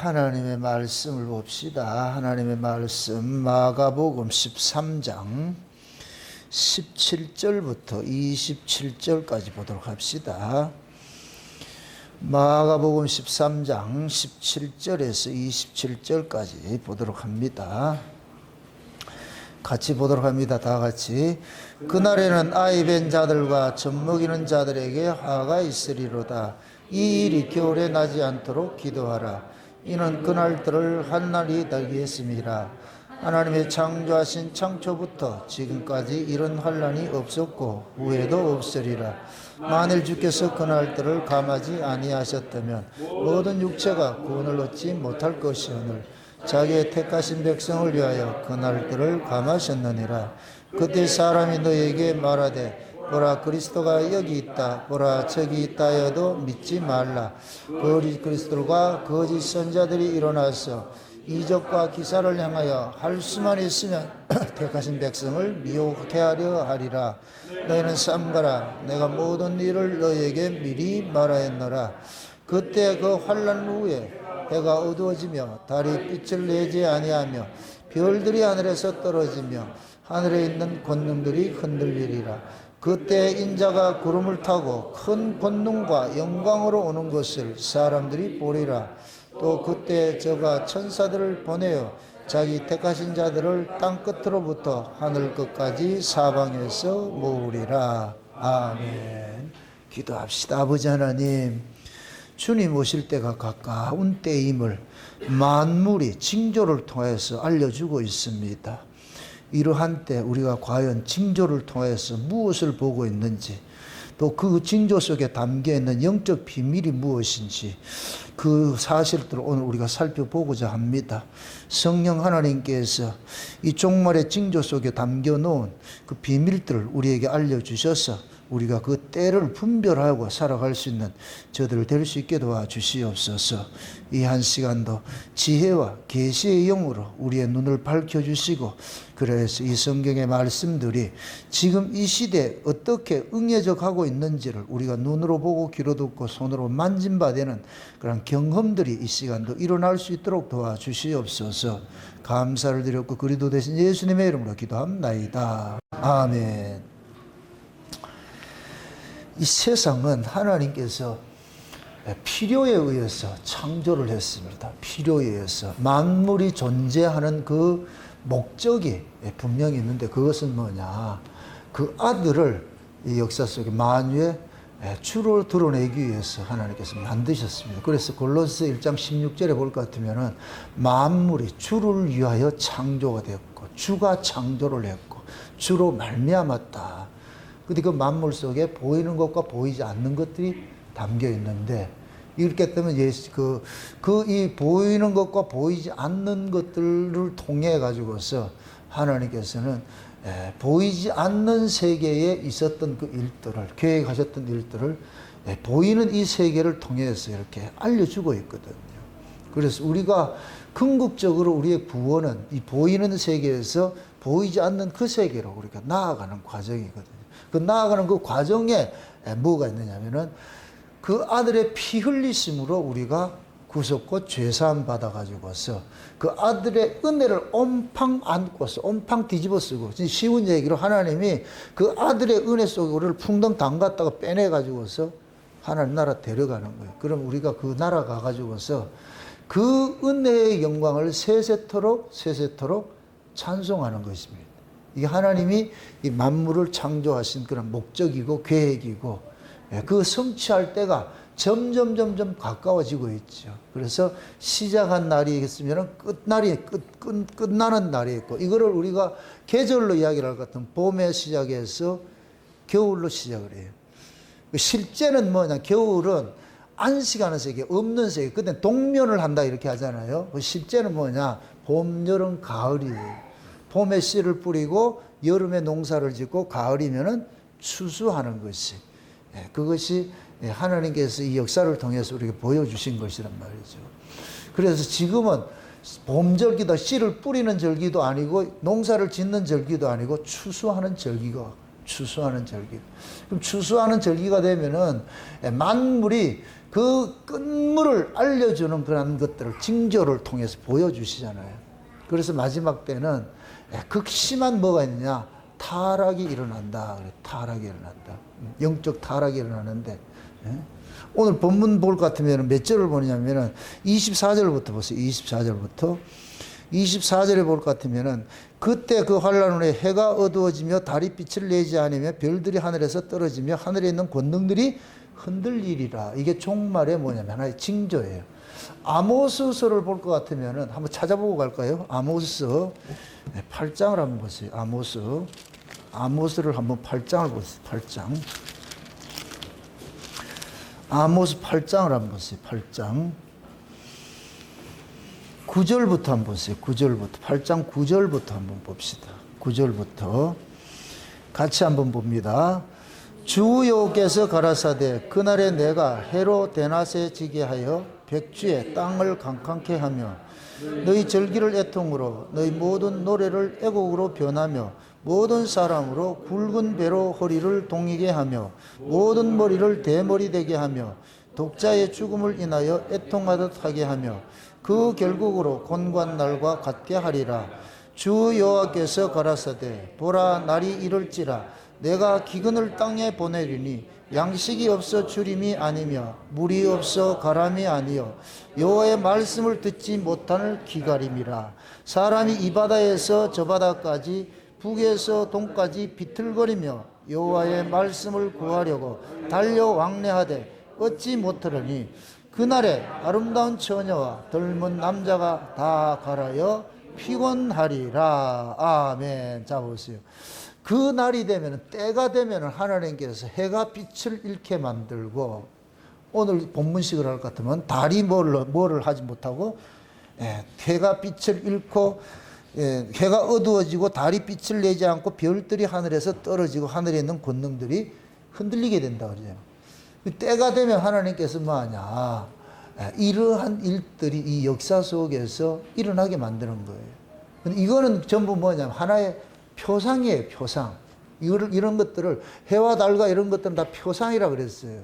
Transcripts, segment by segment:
하나님의 말씀을 봅시다. 하나님의 말씀 마가복음 13장 17절부터 27절까지 보도록 합시다. 마가복음 13장 17절에서 27절까지 보도록 합니다. 같이 보도록 합니다. 다 같이. 그날에는 아이 뵌 자들과 젖 먹이는 자들에게 화가 있으리로다. 이 일이 겨울에 나지 않도록 기도하라. 이는 그날들을 한 날이 되겠습니다. 하나님의 창조하신 창초부터 지금까지 이런 환난이 없었고 후에도 없으리라. 만일 주께서 그날들을 감하지 아니하셨다면 모든 육체가 구원을 얻지 못할 것이오늘 자기의 택하신 백성을 위하여 그날들을 감하셨느니라. 그때 사람이 너에게 말하되 보라 그리스도가 여기 있다 보라 저기 있다 하여도 믿지 말라. 거짓 그리스도들과 거짓 선자들이 일어나서 이적과 기사를 향하여 할 수만 있으면 택하신 백성을 미혹해 하려 하리라. 너희는 삼가라. 내가 모든 일을 너희에게 미리 말하였노라. 그때 그 환난 후에 해가 어두워지며 달이 빛을 내지 아니하며 별들이 하늘에서 떨어지며 하늘에 있는 권능들이 흔들리리라. 그때 인자가 구름을 타고 큰 권능과 영광으로 오는 것을 사람들이 보리라. 또 그때 저가 천사들을 보내어 자기 택하신 자들을 땅 끝으로부터 하늘 끝까지 사방에서 모으리라. 아멘. 기도합시다. 아버지 하나님, 주님 오실 때가 가까운 때임을 만물이 징조를 통해서 알려주고 있습니다. 이러한 때 우리가 과연 징조를 통해서 무엇을 보고 있는지, 또 그 징조 속에 담겨있는 영적 비밀이 무엇인지 그 사실들을 오늘 우리가 살펴보고자 합니다. 성령 하나님께서 이 종말의 징조 속에 담겨놓은 그 비밀들을 우리에게 알려주셔서 우리가 그 때를 분별하고 살아갈 수 있는 저들 될 수 있게 도와주시옵소서. 이 한 시간도 지혜와 계시의 영으로 우리의 눈을 밝혀주시고, 그래서 이 성경의 말씀들이 지금 이 시대에 어떻게 응해져 가고 있는지를 우리가 눈으로 보고 귀로 듣고 손으로 만진 바 되는 그런 경험들이 이 시간도 일어날 수 있도록 도와주시옵소서. 감사를 드렸고 그리도 되신 예수님의 이름으로 기도합나이다. 아멘. 이 세상은 하나님께서 필요에 의해서 창조를 했습니다. 필요에 의해서 만물이 존재하는 그 목적이 분명히 있는데, 그것은 뭐냐, 그 아들을 이 역사 속에 만유의 주로 드러내기 위해서 하나님께서 만드셨습니다. 그래서 골로새 1장 16절에 볼 것 같으면 만물이 주를 위하여 창조가 되었고 주가 창조를 했고 주로 말미암았다. 근데 그 만물 속에 보이는 것과 보이지 않는 것들이 담겨 있는데, 이렇게 되면 이 보이는 것과 보이지 않는 것들을 통해 가지고서 하나님께서는 보이지 않는 세계에 있었던 그 일들을, 계획하셨던 일들을 보이는 이 세계를 통해서 이렇게 알려주고 있거든요. 그래서 우리가 궁극적으로 우리의 구원은 이 보이는 세계에서 보이지 않는 그 세계로 우리가 나아가는 과정이거든요. 그 나아가는 그 과정에 뭐가 있느냐면은 그 아들의 피 흘리심으로 우리가 구속과 죄사함 받아가지고서 그 아들의 은혜를 온팡 안고서 온팡 뒤집어 쓰고, 쉬운 얘기로 하나님이 그 아들의 은혜 속에 우리를 풍덩 담갔다가 빼내가지고서 하나님 나라 데려가는 거예요. 그럼 우리가 그 나라 가가지고서 그 은혜의 영광을 세세토록 찬송하는 것입니다. 이게 하나님이 이 만물을 창조하신 그런 목적이고 계획이고, 그 성취할 때가 점점 가까워지고 있죠. 그래서 시작한 날이 있으면 끝나는 날이 있고, 이거를 우리가 계절로 이야기를 할 것 같은 봄에 시작해서 겨울로 시작을 해요. 실제는 뭐냐, 겨울은 안식하는 세계, 없는 세계, 그때 동면을 한다 이렇게 하잖아요. 실제는 뭐냐, 봄, 여름, 가을이에요. 봄에 씨를 뿌리고 여름에 농사를 짓고 가을이면은 추수하는 것이, 그것이 하나님께서 이 역사를 통해서 우리에게 보여주신 것이란 말이죠. 그래서 지금은 봄절기다, 씨를 뿌리는 절기도 아니고 농사를 짓는 절기도 아니고 추수하는 절기가, 그럼 추수하는 절기가 되면은 만물이 그 끝물을 알려주는 그런 것들을 징조를 통해서 보여주시잖아요. 그래서 마지막 때는 극심한 뭐가 있느냐? 타락이 일어난다. 그래, 타락이 일어난다. 영적 타락이 일어나는데, 오늘 본문 볼 것 같으면 몇 절을 보느냐면은 24절부터 보세요. 24절부터. 24절에 볼 것 같으면은 그때 그 환란 후에 해가 어두워지며 달이 빛을 내지 않으며 별들이 하늘에서 떨어지며 하늘에 있는 권능들이 흔들리리라. 이게 종말의 뭐냐면 하나의 징조예요. 아모스서를 볼 것 같으면은 한번 찾아보고 갈까요? 아모스 8장을 한번 보세요. 아모스를 한번 8장을 보세요. 8장. 아모스 8장을 한번 보세요. 8장. 9절부터 한번 보세요. 9절부터. 8장 9절부터 한번 봅시다. 9절부터. 같이 한번 봅니다. 주여께서 가라사대 그날에 내가 해로 대낮에 지게 하여 백주에 땅을 강칸케 하며 너희 절기를 애통으로 너희 모든 노래를 애곡으로 변하며 모든 사람으로 굵은 배로 허리를 동이게 하며 모든 머리를 대머리 되게 하며 독자의 죽음을 인하여 애통하듯 하게 하며 그 결국으로 곤고한 날과 같게 하리라. 주 여호와께서 가라사대 보라 날이 이를지라 내가 기근을 땅에 보내리니 양식이 없어 주림이 아니며 물이 없어 가람이 아니요 여호와의 말씀을 듣지 못하는 기갈임이라. 사람이 이 바다에서 저 바다까지 북에서 동까지 비틀거리며 여호와의 말씀을 구하려고 달려 왕래하되 얻지 못하려니 그날에 아름다운 처녀와 젊은 남자가 다 갈아여 피곤하리라. 아멘. 자 보세요. 그 날이 되면, 때가 되면 하나님께서 해가 빛을 잃게 만들고, 오늘 본문식을 할 것 같으면 달이 뭐를 하지 못하고 해가 빛을 잃고 해가 어두워지고 달이 빛을 내지 않고 별들이 하늘에서 떨어지고 하늘에 있는 권능들이 흔들리게 된다 그러죠. 때가 되면 하나님께서 뭐하냐, 이러한 일들이 이 역사 속에서 일어나게 만드는 거예요. 근데 이거는 전부 뭐냐면 하나의 표상이에요. 표상. 이런 것들을 해와 달과 이런 것들은 다 표상이라 그랬어요.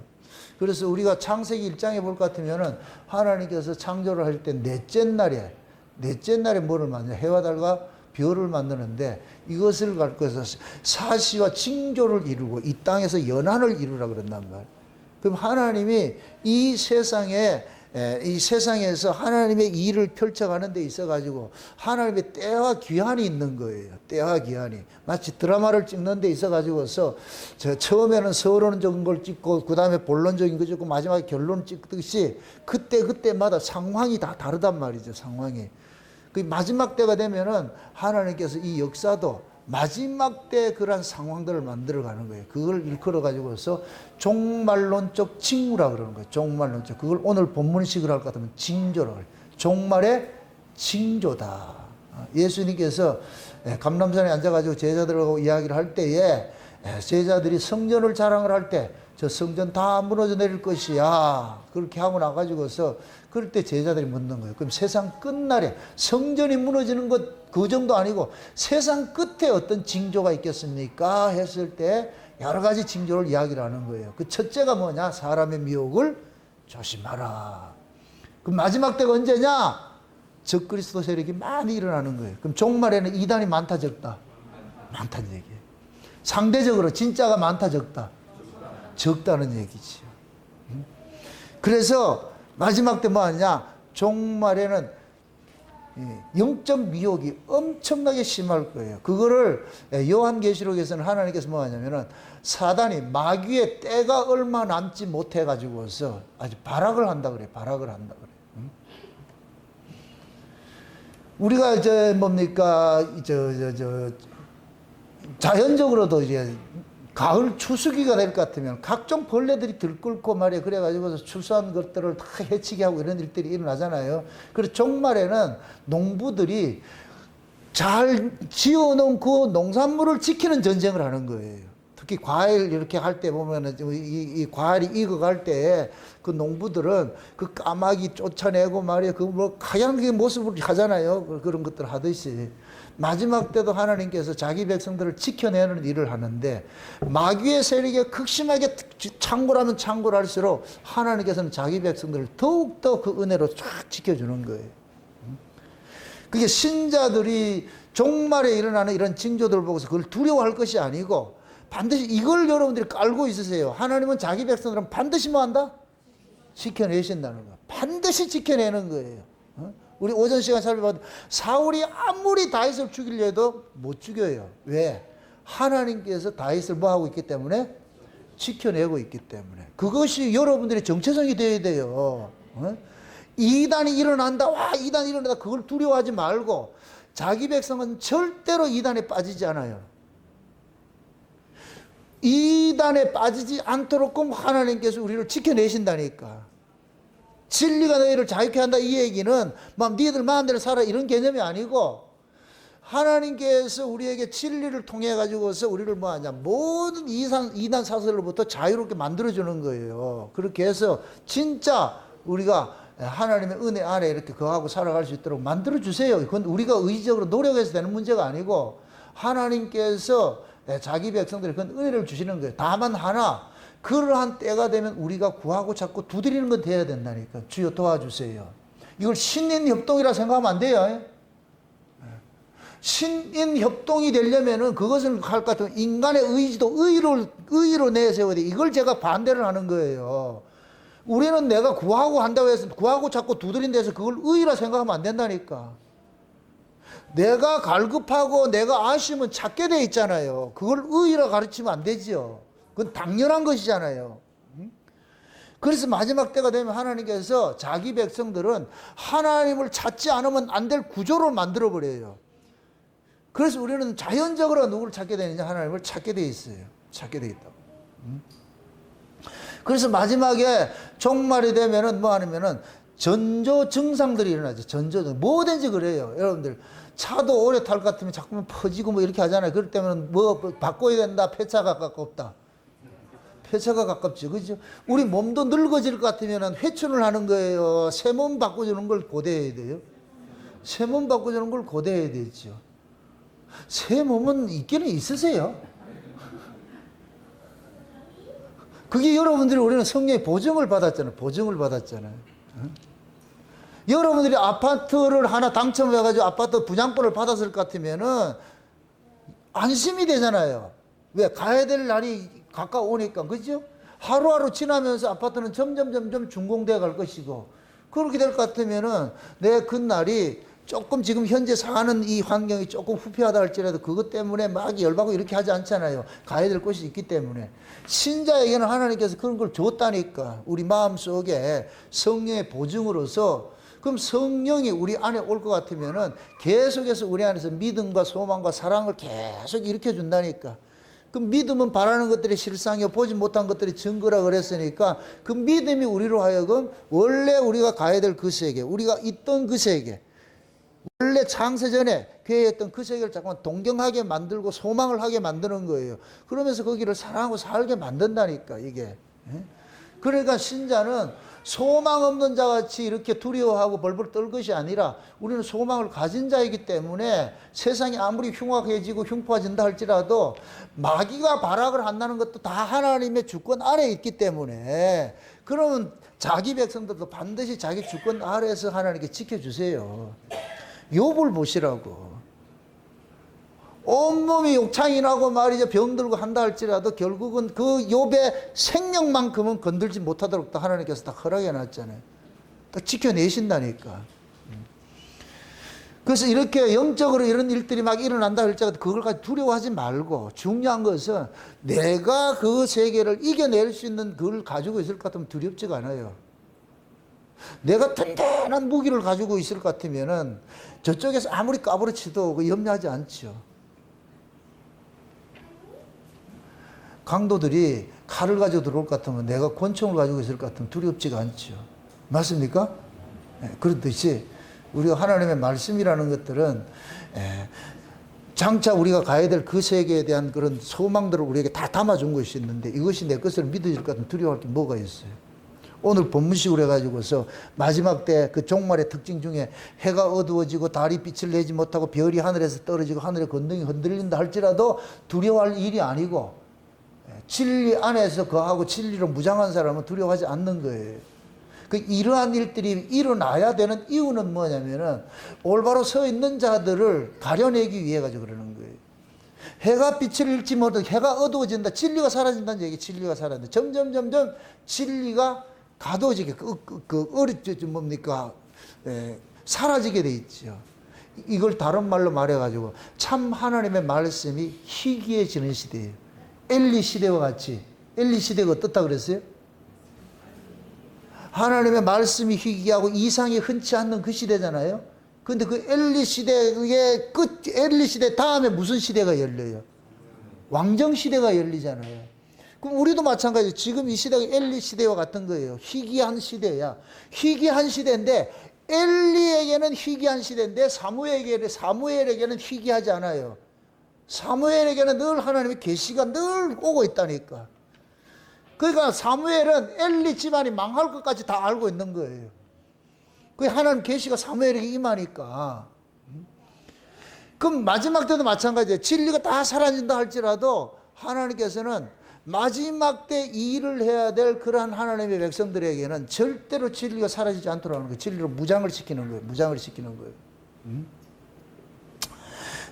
그래서 우리가 창세기 1장에 볼 것 같으면은 하나님께서 창조를 할 때 넷째 날에 뭐를 만드냐, 해와 달과 별을 만드는데 이것을 갖고 해서 사시와 징조를 이루고 이 땅에서 연한을 이루라 그런단 말이에요. 그럼 하나님이 이 세상에서 하나님의 일을 펼쳐가는 데 있어가지고 하나님의 때와 기한이 있는 거예요. 때와 기한이. 마치 드라마를 찍는 데 있어가지고서 처음에는 서론적인 걸 찍고 그 다음에 본론적인 거 찍고 마지막에 결론 찍듯이 그때마다 상황이 다 다르단 말이죠. 상황이. 그 마지막 때가 되면은 하나님께서 이 역사도 마지막 때 그러한 상황들을 만들어가는 거예요. 그걸 일컬어 가지고서 종말론적 징후라 그러는 거예요. 종말론적. 그걸 오늘 본문식을 할 것 같으면 징조라고 해요. 종말의 징조다. 예수님께서 감람산에 앉아가지고 제자들하고 이야기를 할 때에 제자들이 성전을 자랑을 할 때 저 성전 다 무너져 내릴 것이야. 그렇게 하고 나가지고서 그럴 때 제자들이 묻는 거예요. 그럼 세상 끝날에 성전이 무너지는 것 그 정도 아니고 세상 끝에 어떤 징조가 있겠습니까? 했을 때 여러 가지 징조를 이야기를 하는 거예요. 그 첫째가 뭐냐? 사람의 미혹을 조심하라. 그럼 마지막 때가 언제냐? 적그리스도 세력이 많이 일어나는 거예요. 그럼 종말에는 이단이 많다 적다? 많다는 얘기예요. 상대적으로 진짜가 많다 적다? 적다는 얘기지요. 그래서 마지막 때 뭐 하냐? 종말에는 영적 미혹이 엄청나게 심할 거예요. 그거를 요한계시록에서는 하나님께서 뭐 하냐면은 사단이 마귀의 때가 얼마 남지 못해 가지고서 아주 발악을 한다 그래. 발악을 한다 그래. 우리가 이제 뭡니까? 자연적으로도 이제 가을 추수기가 될 것 같으면 각종 벌레들이 들끓고 말이야. 그래가지고 추수한 것들을 다 해치게 하고 이런 일들이 일어나잖아요. 그래서 종말에는 농부들이 잘 지어놓은 그 농산물을 지키는 전쟁을 하는 거예요. 특히 과일 이렇게 할 때 보면은 이 과일이 익어갈 때 그 농부들은 그 까마귀 쫓아내고 말이야 그 뭐 하얀 그 모습을 하잖아요. 그런 것들 하듯이 마지막 때도 하나님께서 자기 백성들을 지켜내는 일을 하는데 마귀의 세력에 극심하게 창궐하면 창궐할수록 하나님께서는 자기 백성들을 더욱더 그 은혜로 쫙 지켜주는 거예요. 그게 신자들이 종말에 일어나는 이런 징조들을 보고서 그걸 두려워할 것이 아니고 반드시 이걸 여러분들이 깔고 있으세요. 하나님은 자기 백성들은 반드시 뭐 한다? 지켜내신다는 거. 반드시 지켜내는 거예요. 우리 오전 시간 살펴봤는데 사울이 아무리 다윗을 죽이려 해도 못 죽여요. 왜? 하나님께서 다윗을 뭐 하고 있기 때문에? 지켜내고 있기 때문에. 그것이 여러분들의 정체성이 되어야 돼요. 이단이 일어난다. 와, 이단이 일어난다. 그걸 두려워하지 말고 자기 백성은 절대로 이단에 빠지지 않아요. 이단에 빠지지 않도록 하나님께서 우리를 지켜내신다니까. 진리가 너희를 자유케 한다 이 얘기는 막 니들 마음대로 살아 이런 개념이 아니고 하나님께서 우리에게 진리를 통해 가지고서 우리를 뭐 하냐 모든 이단 사슬로부터 자유롭게 만들어주는 거예요. 그렇게 해서 진짜 우리가 하나님의 은혜 안에 이렇게 거하고 살아갈 수 있도록 만들어주세요. 그건 우리가 의지적으로 노력해서 되는 문제가 아니고 하나님께서 자기 백성들이 그건 은혜를 주시는 거예요. 다만 하나 그러한 때가 되면 우리가 구하고 자꾸 두드리는 건 돼야 된다니까. 주여 도와주세요. 이걸 신인협동이라 생각하면 안 돼요. 신인협동이 되려면은 그것을 할 것 같으면 인간의 의지도 의로 내세워야 돼. 이걸 제가 반대를 하는 거예요. 우리는 내가 구하고 한다고 해서 구하고 자꾸 두드린다 해서 그걸 의라 생각하면 안 된다니까. 내가 갈급하고 내가 아쉬우면 찾게 돼 있잖아요. 그걸 의라 가르치면 안 되죠. 그건 당연한 것이잖아요. 그래서 마지막 때가 되면 하나님께서 자기 백성들은 하나님을 찾지 않으면 안 될 구조를 만들어 버려요. 그래서 우리는 자연적으로 누구를 찾게 되느냐? 하나님을 찾게 돼 있어요. 찾게 돼 있다고. 그래서 마지막에 종말이 되면은 뭐 하냐면은 전조 증상들이 일어나죠. 전조 증상. 뭐든지 그래요. 여러분들 차도 오래 탈 것 같으면 자꾸만 퍼지고 뭐 이렇게 하잖아요. 그럴 때면 뭐 바꿔야 된다. 폐차가 가깝다. 폐차가 가깝죠. 그죠? 우리 몸도 늙어질 것 같으면 회춘을 하는 거예요. 새 몸 바꿔주는 걸 고대해야 돼요. 새 몸 바꿔주는 걸 고대해야 되죠. 새 몸은 있기는 있으세요. 그게 여러분들이 우리는 성령의 보증을 받았잖아요. 보증을 받았잖아요. 여러분들이 아파트를 하나 당첨해가지고 아파트 분양권을 받았을 것 같으면은 안심이 되잖아요. 왜? 가야 될 날이 가까우니까. 그죠? 하루하루 지나면서 아파트는 점점 준공돼 갈 것이고, 그렇게 될 것 같으면은 내 그날이 조금 지금 현재 사는 이 환경이 조금 후피하다 할지라도 그것 때문에 막 열받고 이렇게 하지 않잖아요. 가야 될 곳이 있기 때문에. 신자에게는 하나님께서 그런 걸 줬다니까. 우리 마음속에 성령의 보증으로서. 그럼 성령이 우리 안에 올 것 같으면은 계속해서 우리 안에서 믿음과 소망과 사랑을 계속 일으켜 준다니까. 그 믿음은 바라는 것들이 실상이요 보지 못한 것들이 증거라 그랬으니까 그 믿음이 우리로 하여금 원래 우리가 가야 될 그 세계, 우리가 있던 그 세계, 원래 창세전에 계획했던 그 세계를 자꾸만 동경하게 만들고 소망을 하게 만드는 거예요. 그러면서 거기를 사랑하고 살게 만든다니까 이게. 그러니까 신자는 소망 없는 자같이 이렇게 두려워하고 벌벌 떨 것이 아니라 우리는 소망을 가진 자이기 때문에 세상이 아무리 흉악해지고 흉포해진다 할지라도 마귀가 발악을 한다는 것도 다 하나님의 주권 아래에 있기 때문에 그러면 자기 백성들도 반드시 자기 주권 아래에서 하나님께 지켜주세요. 욥을 보시라고. 온몸이 욕창이 나고 말이죠. 병들고 한다 할지라도 결국은 그 욥의 생명만큼은 건들지 못하도록 하나님께서 다 허락해 놨잖아요. 딱 지켜내신다니까. 그래서 이렇게 영적으로 이런 일들이 막 일어난다 할지라도 그걸 가지고 두려워하지 말고 중요한 것은 내가 그 세계를 이겨낼 수 있는 그걸 가지고 있을 것 같으면 두렵지가 않아요. 내가 든든한 무기를 가지고 있을 것 같으면은 저쪽에서 아무리 까부러치도 염려하지 않죠. 강도들이 칼을 가지고 들어올 것 같으면 내가 권총을 가지고 있을 것 같으면 두렵지가 않죠. 맞습니까? 그렇듯이 우리가 하나님의 말씀이라는 것들은 장차 우리가 가야 될 그 세계에 대한 그런 소망들을 우리에게 다 담아준 것이 있는데 이것이 내 것을 믿어질 것 같은 두려워할 게 뭐가 있어요? 오늘 본문식으로 해가지고서 마지막 때 그 종말의 특징 중에 해가 어두워지고 달이 빛을 내지 못하고 별이 하늘에서 떨어지고 하늘의 건등이 흔들린다 할지라도 두려워할 일이 아니고 진리 안에서 거하고 진리로 무장한 사람은 두려워하지 않는 거예요. 그 이러한 일들이 일어나야 되는 이유는 뭐냐면은 올바로 서 있는 자들을 가려내기 위해 가지고 그러는 거예요. 해가 빛을 잃지 못하고 해가 어두워진다. 진리가 사라진다는 얘기. 진리가 사라진다. 점점 진리가 가둬지게 뭡니까? 사라지게 돼 있죠. 이걸 다른 말로 말해가지고 참 하나님의 말씀이 희귀해지는 시대예요. 엘리 시대와 같이. 엘리 시대가 어떻다 그랬어요? 하나님의 말씀이 희귀하고 이상이 흔치 않는 그 시대잖아요. 근데 그 엘리 시대의 엘리 시대 다음에 무슨 시대가 열려요? 왕정 시대가 열리잖아요. 그럼 우리도 마찬가지예요. 지금 이 시대가 엘리 시대와 같은 거예요. 희귀한 시대야. 희귀한 시대인데 엘리에게는 희귀한 시대인데 사무엘에게는 희귀하지 않아요. 사무엘에게는 늘 하나님의 계시가 늘 오고 있다니까. 그러니까 사무엘은 엘리 집안이 망할 것까지 다 알고 있는 거예요. 그 하나님 계시가 사무엘에게 임하니까. 그럼 마지막 때도 마찬가지예요. 진리가 다 사라진다 할지라도 하나님께서는 마지막 때 이 일을 해야 될 그러한 하나님의 백성들에게는 절대로 진리가 사라지지 않도록 하는 거예요. 진리로 무장을 시키는 거예요. 무장을 시키는 거예요.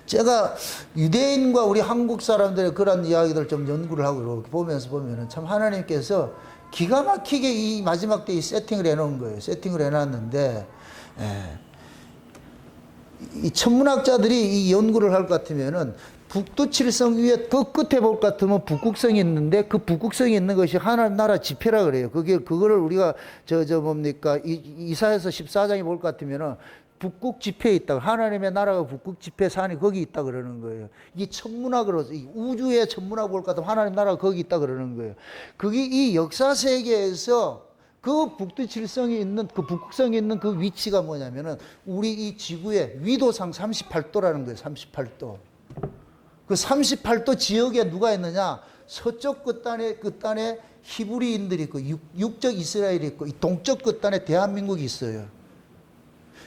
제가 유대인과 우리 한국 사람들의 그런 이야기들 좀 연구를 하고 이렇게 보면은 참 하나님께서 기가 막히게 이 마지막 때 이 세팅을 해놓은 거예요. 세팅을 해놨는데, 이 천문학자들이 이 연구를 할 것 같으면은 북두 칠성 위에 그 끝에 볼 것 같으면 북극성이 있는데 그 북극성이 있는 것이 하나님 나라 지폐라 그래요. 그거를 우리가 뭡니까? 이사야서 14장에 볼 것 같으면은 북극 지폐에 있다. 하나님의 나라가 북극 지폐 산이 거기 있다 그러는 거예요. 이 천문학으로서 이 우주의 천문학 볼 것 같으면 하나님 나라가 거기 있다 그러는 거예요. 그게 이 역사 세계에서 그 북두칠성이 있는 그 북극성이 있는 그 위치가 뭐냐면은 우리 이 지구의 위도상 38도라는 거예요. 38도. 그 38도 지역에 누가 있느냐? 서쪽 끝단에 히브리인들이 있고 육적 이스라엘이 있고 이 동쪽 끝단에 대한민국이 있어요.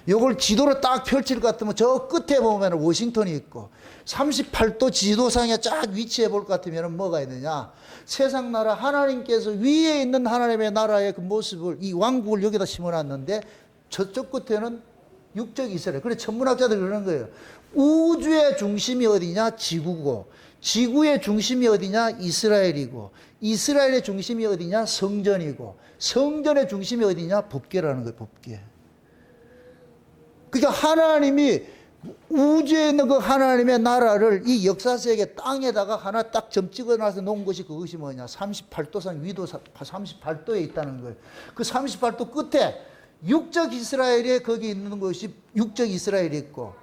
요걸 지도로 딱 펼칠 것 같으면 저 끝에 보면 워싱턴이 있고 38도 지도상에 쫙 위치해 볼 것 같으면 뭐가 있느냐? 세상 나라 하나님께서 위에 있는 하나님의 나라의 그 모습을 이 왕국을 여기다 심어놨는데 저쪽 끝에는 육적 이스라엘. 그래 천문학자들이 그러는 거예요. 우주의 중심이 어디냐? 지구고 지구의 중심이 어디냐? 이스라엘이고 이스라엘의 중심이 어디냐? 성전이고 성전의 중심이 어디냐? 법궤라는 거예요. 법궤. 그러니까 하나님이 우주에 있는 그 하나님의 나라를 이 역사세계 땅에다가 하나 딱 점 찍어놔서 놓은 것이 그것이 뭐냐? 38도상 위도 38도에 있다는 거예요. 그 38도 끝에 육적 이스라엘에 거기 있는 것이 육적 이스라엘이 있고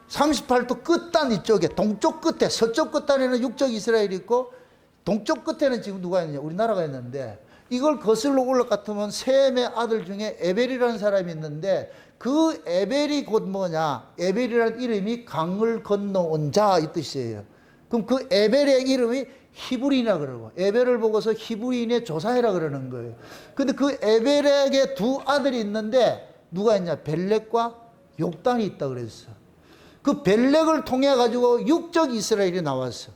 38도 끝단 이쪽에 동쪽 끝에 서쪽 끝단에는 육적 이스라엘이 있고 동쪽 끝에는 지금 누가 있느냐? 우리나라가 있는데 이걸 거슬러 올라갔으면 셈의 아들 중에 에벨이라는 사람이 있는데 그 에벨이 곧 뭐냐? 에벨이라는 이름이 강을 건너온 자 이 뜻이에요. 그럼 그 에벨의 이름이 히브리인이라 그러고 에벨을 보고서 히브리인의 조상이라 그러는 거예요. 근데 그 에벨에게 두 아들이 있는데 누가 있냐? 벨렉과 욕단이 있다 그랬어. 그 벨렉을 통해 가지고 육적 이스라엘이 나왔어.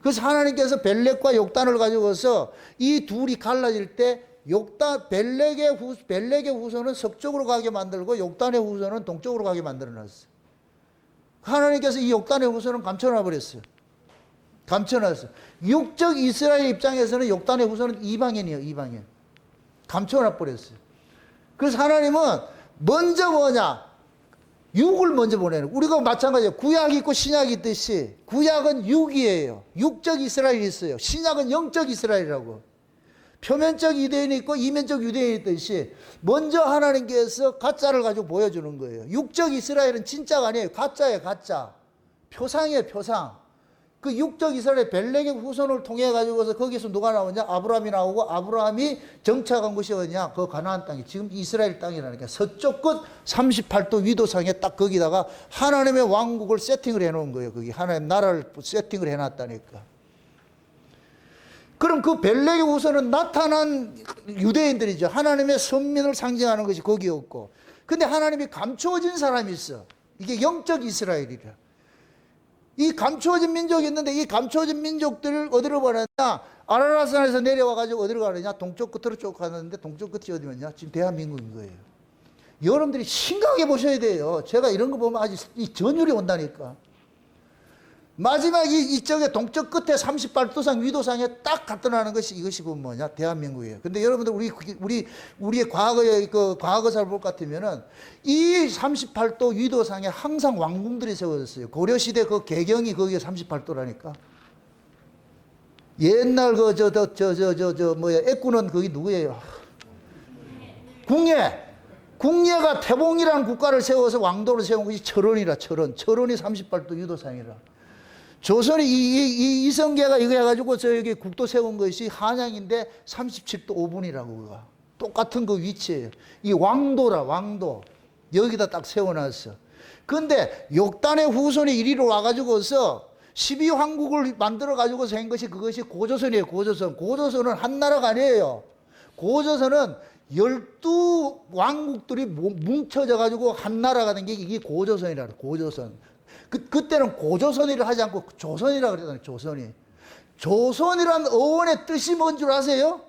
그래서 하나님께서 벨렉과 욕단을 가지고서 이 둘이 갈라질 때 벨렉의 후손은 서쪽으로 가게 만들고 욕단의 후손은 동쪽으로 가게 만들어놨어. 하나님께서 이 욕단의 후손은 감춰놔 버렸어요. 감춰놨어. 육적 이스라엘 입장에서는 욕단의 후손은 이방인이에요. 이방인. 감춰놔 버렸어요. 그래서 하나님은 먼저 뭐냐? 육을 먼저 보내는. 우리가 마찬가지예요. 구약이 있고 신약이 있듯이 구약은 육이에요. 육적 이스라엘이 있어요. 신약은 영적 이스라엘이라고. 표면적 유대인이 있고 이면적 유대인이 있듯이 먼저 하나님께서 가짜를 가지고 보여주는 거예요. 육적 이스라엘은 진짜가 아니에요. 가짜예요. 가짜. 표상이에요. 표상. 그 육적 이스라엘 벨렉의 후손을 통해 가지고서 거기서 누가 나오냐? 아브라함이 나오고 아브라함이 정착한 곳이 어디냐? 그 가나안 땅이 지금 이스라엘 땅이라니까. 서쪽 끝 38도 위도상에 딱 거기다가 하나님의 왕국을 세팅을 해놓은 거예요. 거기 하나님 나라를 세팅을 해놨다니까. 그럼 그 벨렉의 후손은 나타난 유대인들이죠. 하나님의 선민을 상징하는 것이 거기였고. 근데 하나님이 감추어진 사람이 있어. 이게 영적 이스라엘이라. 이 감추어진 민족이 있는데 이 감추어진 민족들을 어디로 보내냐? 아라라산에서 내려와가지고 어디로 가느냐? 동쪽 끝으로 쭉 가는데 동쪽 끝이 어디면요? 지금 대한민국인 거예요. 여러분들이 심각하게 보셔야 돼요. 제가 이런 거 보면 아직 이 전율이 온다니까. 마지막 이쪽에 동쪽 끝에 38도상 위도상에 딱 나타나는 것이 이것이 그 뭐냐? 대한민국이에요. 근데 여러분들 우리의 과거의 그 과거사를 볼 것 같으면은 이 38도 위도상에 항상 왕궁들이 세워졌어요. 고려시대 그 개경이 거기에 38도라니까. 옛날 뭐야, 애꾸는 거기 누구예요? 궁예. 궁예가 태봉이라는 국가를 세워서 왕도를 세운 것이 철원이라, 철원. 철원이 38도 위도상이라. 조선이 이성계가 이거 해가지고 여기 국도 세운 것이 한양인데 37도 5분이라고 그가. 똑같은 그 위치예요. 이 왕도라, 왕도. 여기다 딱 세워놨어. 근데 욕단의 후손이 이리로 와가지고서 12황국을 만들어가지고서 한 것이 그것이 고조선이에요, 고조선. 고조선은 한 나라가 아니에요. 고조선은 12왕국들이 뭉쳐져가지고 한 나라가 된 게 이게 고조선이라고, 고조선. 그때는 고조선이라 하지 않고 조선이라고 그랬잖아요, 조선이. 조선이란 어원의 뜻이 뭔 줄 아세요?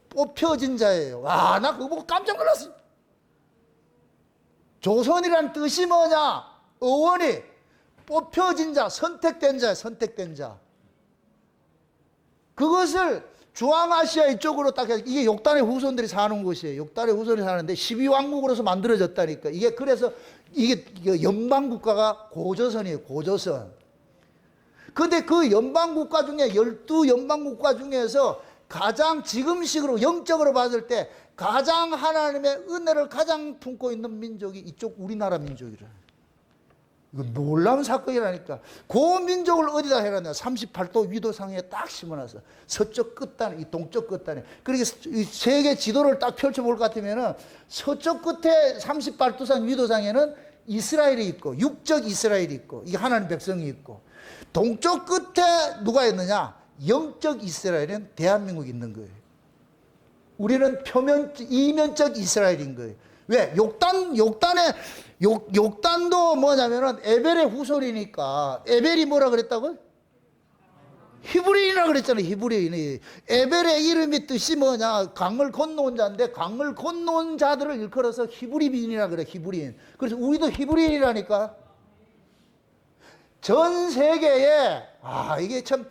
뽑혀진 자예요. 와, 나 그거 보고 깜짝 놀랐어. 조선이란 뜻이 뭐냐? 어원이 뽑혀진 자, 선택된 자, 선택된 자. 그것을 중앙아시아 이쪽으로 딱 해서 이게 욕단의 후손들이 사는 곳이에요. 욕단의 후손이 사는데 12왕국으로서 만들어졌다니까. 이게 그래서 이게 연방국가가 고조선이에요, 고조선. 근데 그 연방국가 중에 12연방국가 중에서 가장 지금식으로 영적으로 봤을 때 가장 하나님의 은혜를 가장 품고 있는 민족이 이쪽 우리나라 민족이라. 이거 놀라운 사건이라니까. 그 민족을 어디다 해놨냐? 38도 위도상에 딱 심어놨어. 서쪽 끝단에, 이 동쪽 끝단에. 그러니까 세계 지도를 딱 펼쳐볼 것 같으면은 서쪽 끝에 38도상 위도상에는 이스라엘이 있고, 육적 이스라엘이 있고, 이게 하나님 백성이 있고, 동쪽 끝에 누가 있느냐? 영적 이스라엘은 대한민국이 있는 거예요. 우리는 이면적 이스라엘인 거예요. 왜? 욕단도 뭐냐면은 에벨의 후손이니까. 에벨이 뭐라 그랬다고요? 히브리인이라 그랬잖아요, 히브리인이. 에벨의 이름이 뜻이 뭐냐? 강을 건너온 자인데 강을 건너온 자들을 일컬어서 히브리인이라 그래, 히브리인. 그래서 우리도 히브리인이라니까. 전 세계에, 이게 참,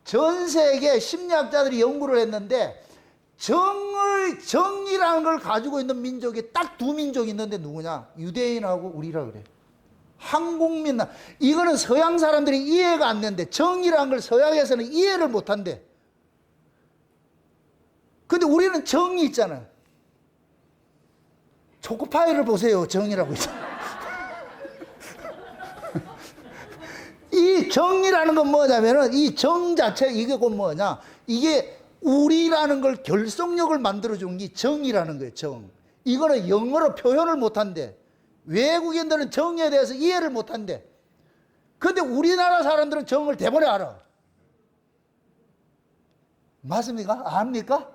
전 세계 심리학자들이 연구를 했는데 정이라는 걸 가지고 있는 민족이 딱 두 민족이 있는데 누구냐? 유대인하고 우리라 그래. 한국민, 이거는 서양 사람들이 이해가 안 되는데 정이라는 걸 서양에서는 이해를 못 한대. 근데 우리는 정이 있잖아요. 초코파이를 보세요. 정이라고 있잖아요. 이 정이라는 건 뭐냐면은 이 정 자체, 이게 곧 뭐냐? 이게 우리라는 걸 결속력을 만들어준 게 정이라는 거예요, 정. 이거는 영어로 표현을 못 한대. 외국인들은 정에 대해서 이해를 못 한대. 근데 우리나라 사람들은 정을 대번에 알아. 맞습니까? 압니까?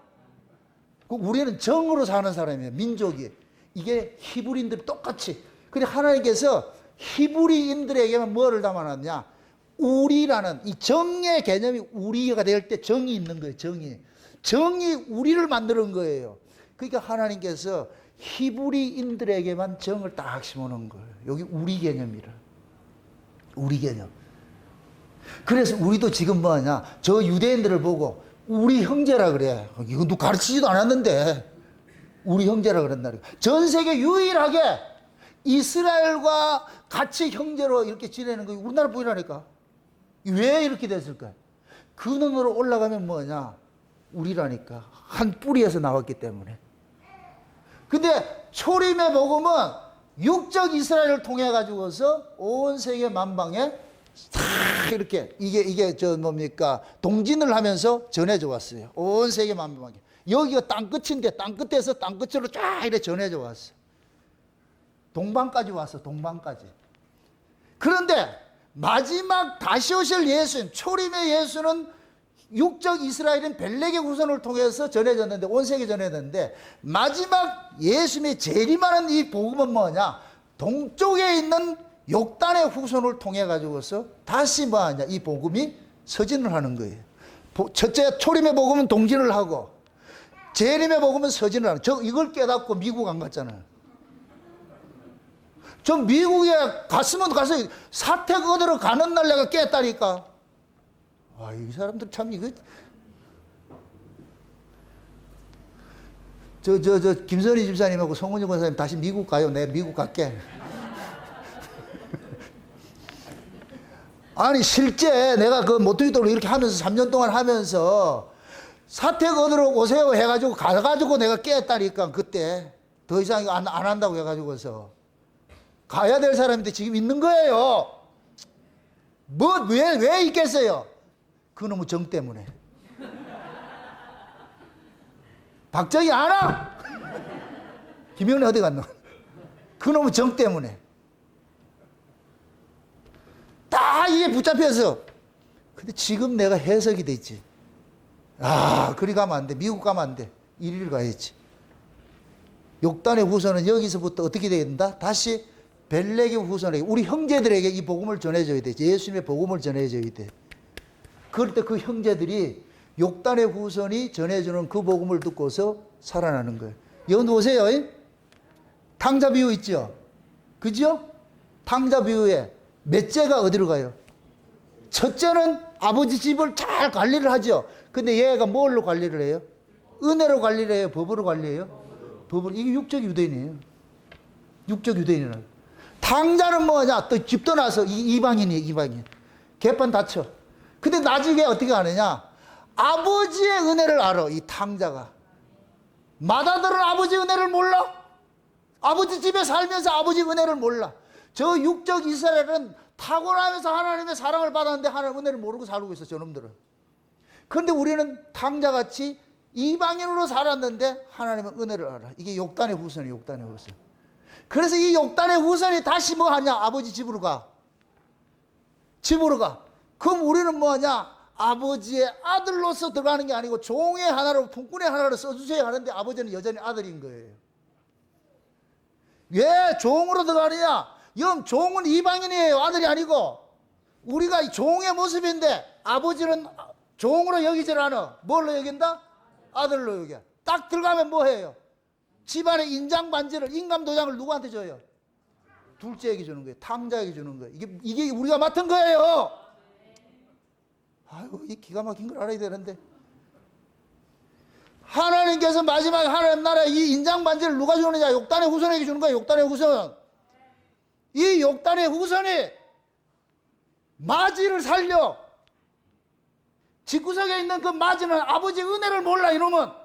우리는 정으로 사는 사람이에요, 민족이. 이게 히브리인들 똑같이. 그래 하나님께서 히브리인들에게만 뭐를 담아놨냐? 우리라는 이 정의 개념이 우리가 될 때 정이 있는 거예요, 정이. 정이 우리를 만드는 거예요. 그러니까 하나님께서 히브리인들에게만 정을 딱 심어놓은 거예요. 여기 우리 개념이라. 우리 개념. 그래서 우리도 지금 뭐하냐? 저 유대인들을 보고 우리 형제라 그래. 이거 누가 가르치지도 않았는데 우리 형제라 그런다니까. 전 세계 유일하게 이스라엘과 같이 형제로 이렇게 지내는 거 우리나라 뿐이라니까. 왜 이렇게 됐을까요? 근원으로 올라가면 뭐냐? 우리라니까. 한 뿌리에서 나왔기 때문에. 근데 초림의 복음은 육적 이스라엘을 통해 가지고서 온 세계 만방에 다 이렇게 이게 저 뭡니까 동진을 하면서 전해져 왔어요. 온 세계 만민에게. 여기가 땅 끝인데 땅 끝에서 땅 끝으로 쫙 이렇게 전해져 왔어. 동방까지 왔어. 동방까지. 그런데 마지막 다시 오실 예수님, 초림의 예수는 육적 이스라엘인 벨렉의 후손을 통해서 전해졌는데, 온 세계에 전해졌는데, 마지막 예수님의 재림하는 이 복음은 뭐냐? 동쪽에 있는 욕단의 후손을 통해 가지고서 다시 뭐하냐? 이 복음이 서진을 하는 거예요. 첫째 초림의 복음은 동진을 하고, 재림의 복음은 서진을 하는. 이걸 깨닫고 미국 안 갔잖아요. 저 미국에 갔으면 가서 사택 얻으러 가는 날 내가 깼다니까. 와, 이 사람들 참 이거. 김선희 집사님하고 송은주 권사님 다시 미국 가요. 내가 미국 갈게. 아니, 실제 내가 그 모토이도를 이렇게 하면서 3년 동안 하면서 사택 얻으러 오세요 해가지고 가가지고 내가 깼다니까. 그때 더 이상 안 한다고 해가지고서. 가야 될 사람인데 지금 있는 거예요. 왜 있겠어요? 그놈의 정 때문에. 박정희 알아? 김영래 어디 갔노? 그놈의 정 때문에. 다 이게 붙잡혀서. 근데 지금 내가 해석이 됐지. 그리 가면 안 돼. 미국 가면 안 돼. 이리를 가야지. 욕단의 후손은 여기서부터 어떻게 된다? 다시 벨렉의 후손에게, 우리 형제들에게 이 복음을 전해줘야 돼. 예수님의 복음을 전해줘야 돼. 그럴 때 그 형제들이 욕단의 후손이 전해주는 그 복음을 듣고서 살아나는 거예요. 여러분 보세요. 탕자 비유 있죠? 그죠? 탕자 비유에 넷째가 어디로 가요? 첫째는 아버지 집을 잘 관리를 하죠. 근데 얘가 뭘로 관리를 해요? 은혜로 관리를 해요? 법으로 관리해요? 법으로. 이게 육적 유대인이에요. 육적 유대인이라고. 탕자는 뭐냐? 또 집 떠나서 이방인이에요. 이방인. 개판 다쳐. 근데 나중에 어떻게 하느냐? 아버지의 은혜를 알아. 이 탕자가. 마다들은 아버지의 은혜를 몰라. 아버지 집에 살면서 아버지의 은혜를 몰라. 저 육적 이스라엘은 타고나면서 하나님의 사랑을 받았는데 하나님의 은혜를 모르고 살고 있어. 저놈들은. 그런데 우리는 탕자같이 이방인으로 살았는데 하나님의 은혜를 알아. 이게 욕단의 후손이에요. 욕단의 후손. 그래서 이 욕단의 후손이 다시 뭐 하냐? 아버지 집으로 가. 집으로 가. 그럼 우리는 뭐 하냐? 아버지의 아들로서 들어가는 게 아니고 종의 하나로, 품꾼의 하나로 써주셔야 하는데 아버지는 여전히 아들인 거예요. 왜 종으로 들어가느냐? 영 종은 이방인이에요. 아들이 아니고. 우리가 이 종의 모습인데 아버지는 종으로 여기질 않아. 뭘로 여긴다? 아들로 여겨. 딱 들어가면 뭐 해요? 집안의 인장 반지를, 인감 도장을 누구한테 줘요? 둘째에게 주는 거예요. 탕자에게 주는 거예요. 이게 우리가 맡은 거예요. 아이고, 이 기가 막힌 걸 알아야 되는데. 하나님께서 마지막에 하나님 나라에 이 인장 반지를 누가 주느냐? 욕단의 후손에게 주는 거예요. 욕단의 후손. 이 욕단의 후손이 마지를 살려. 집구석에 있는 그 마지는 아버지의 은혜를 몰라, 이놈은.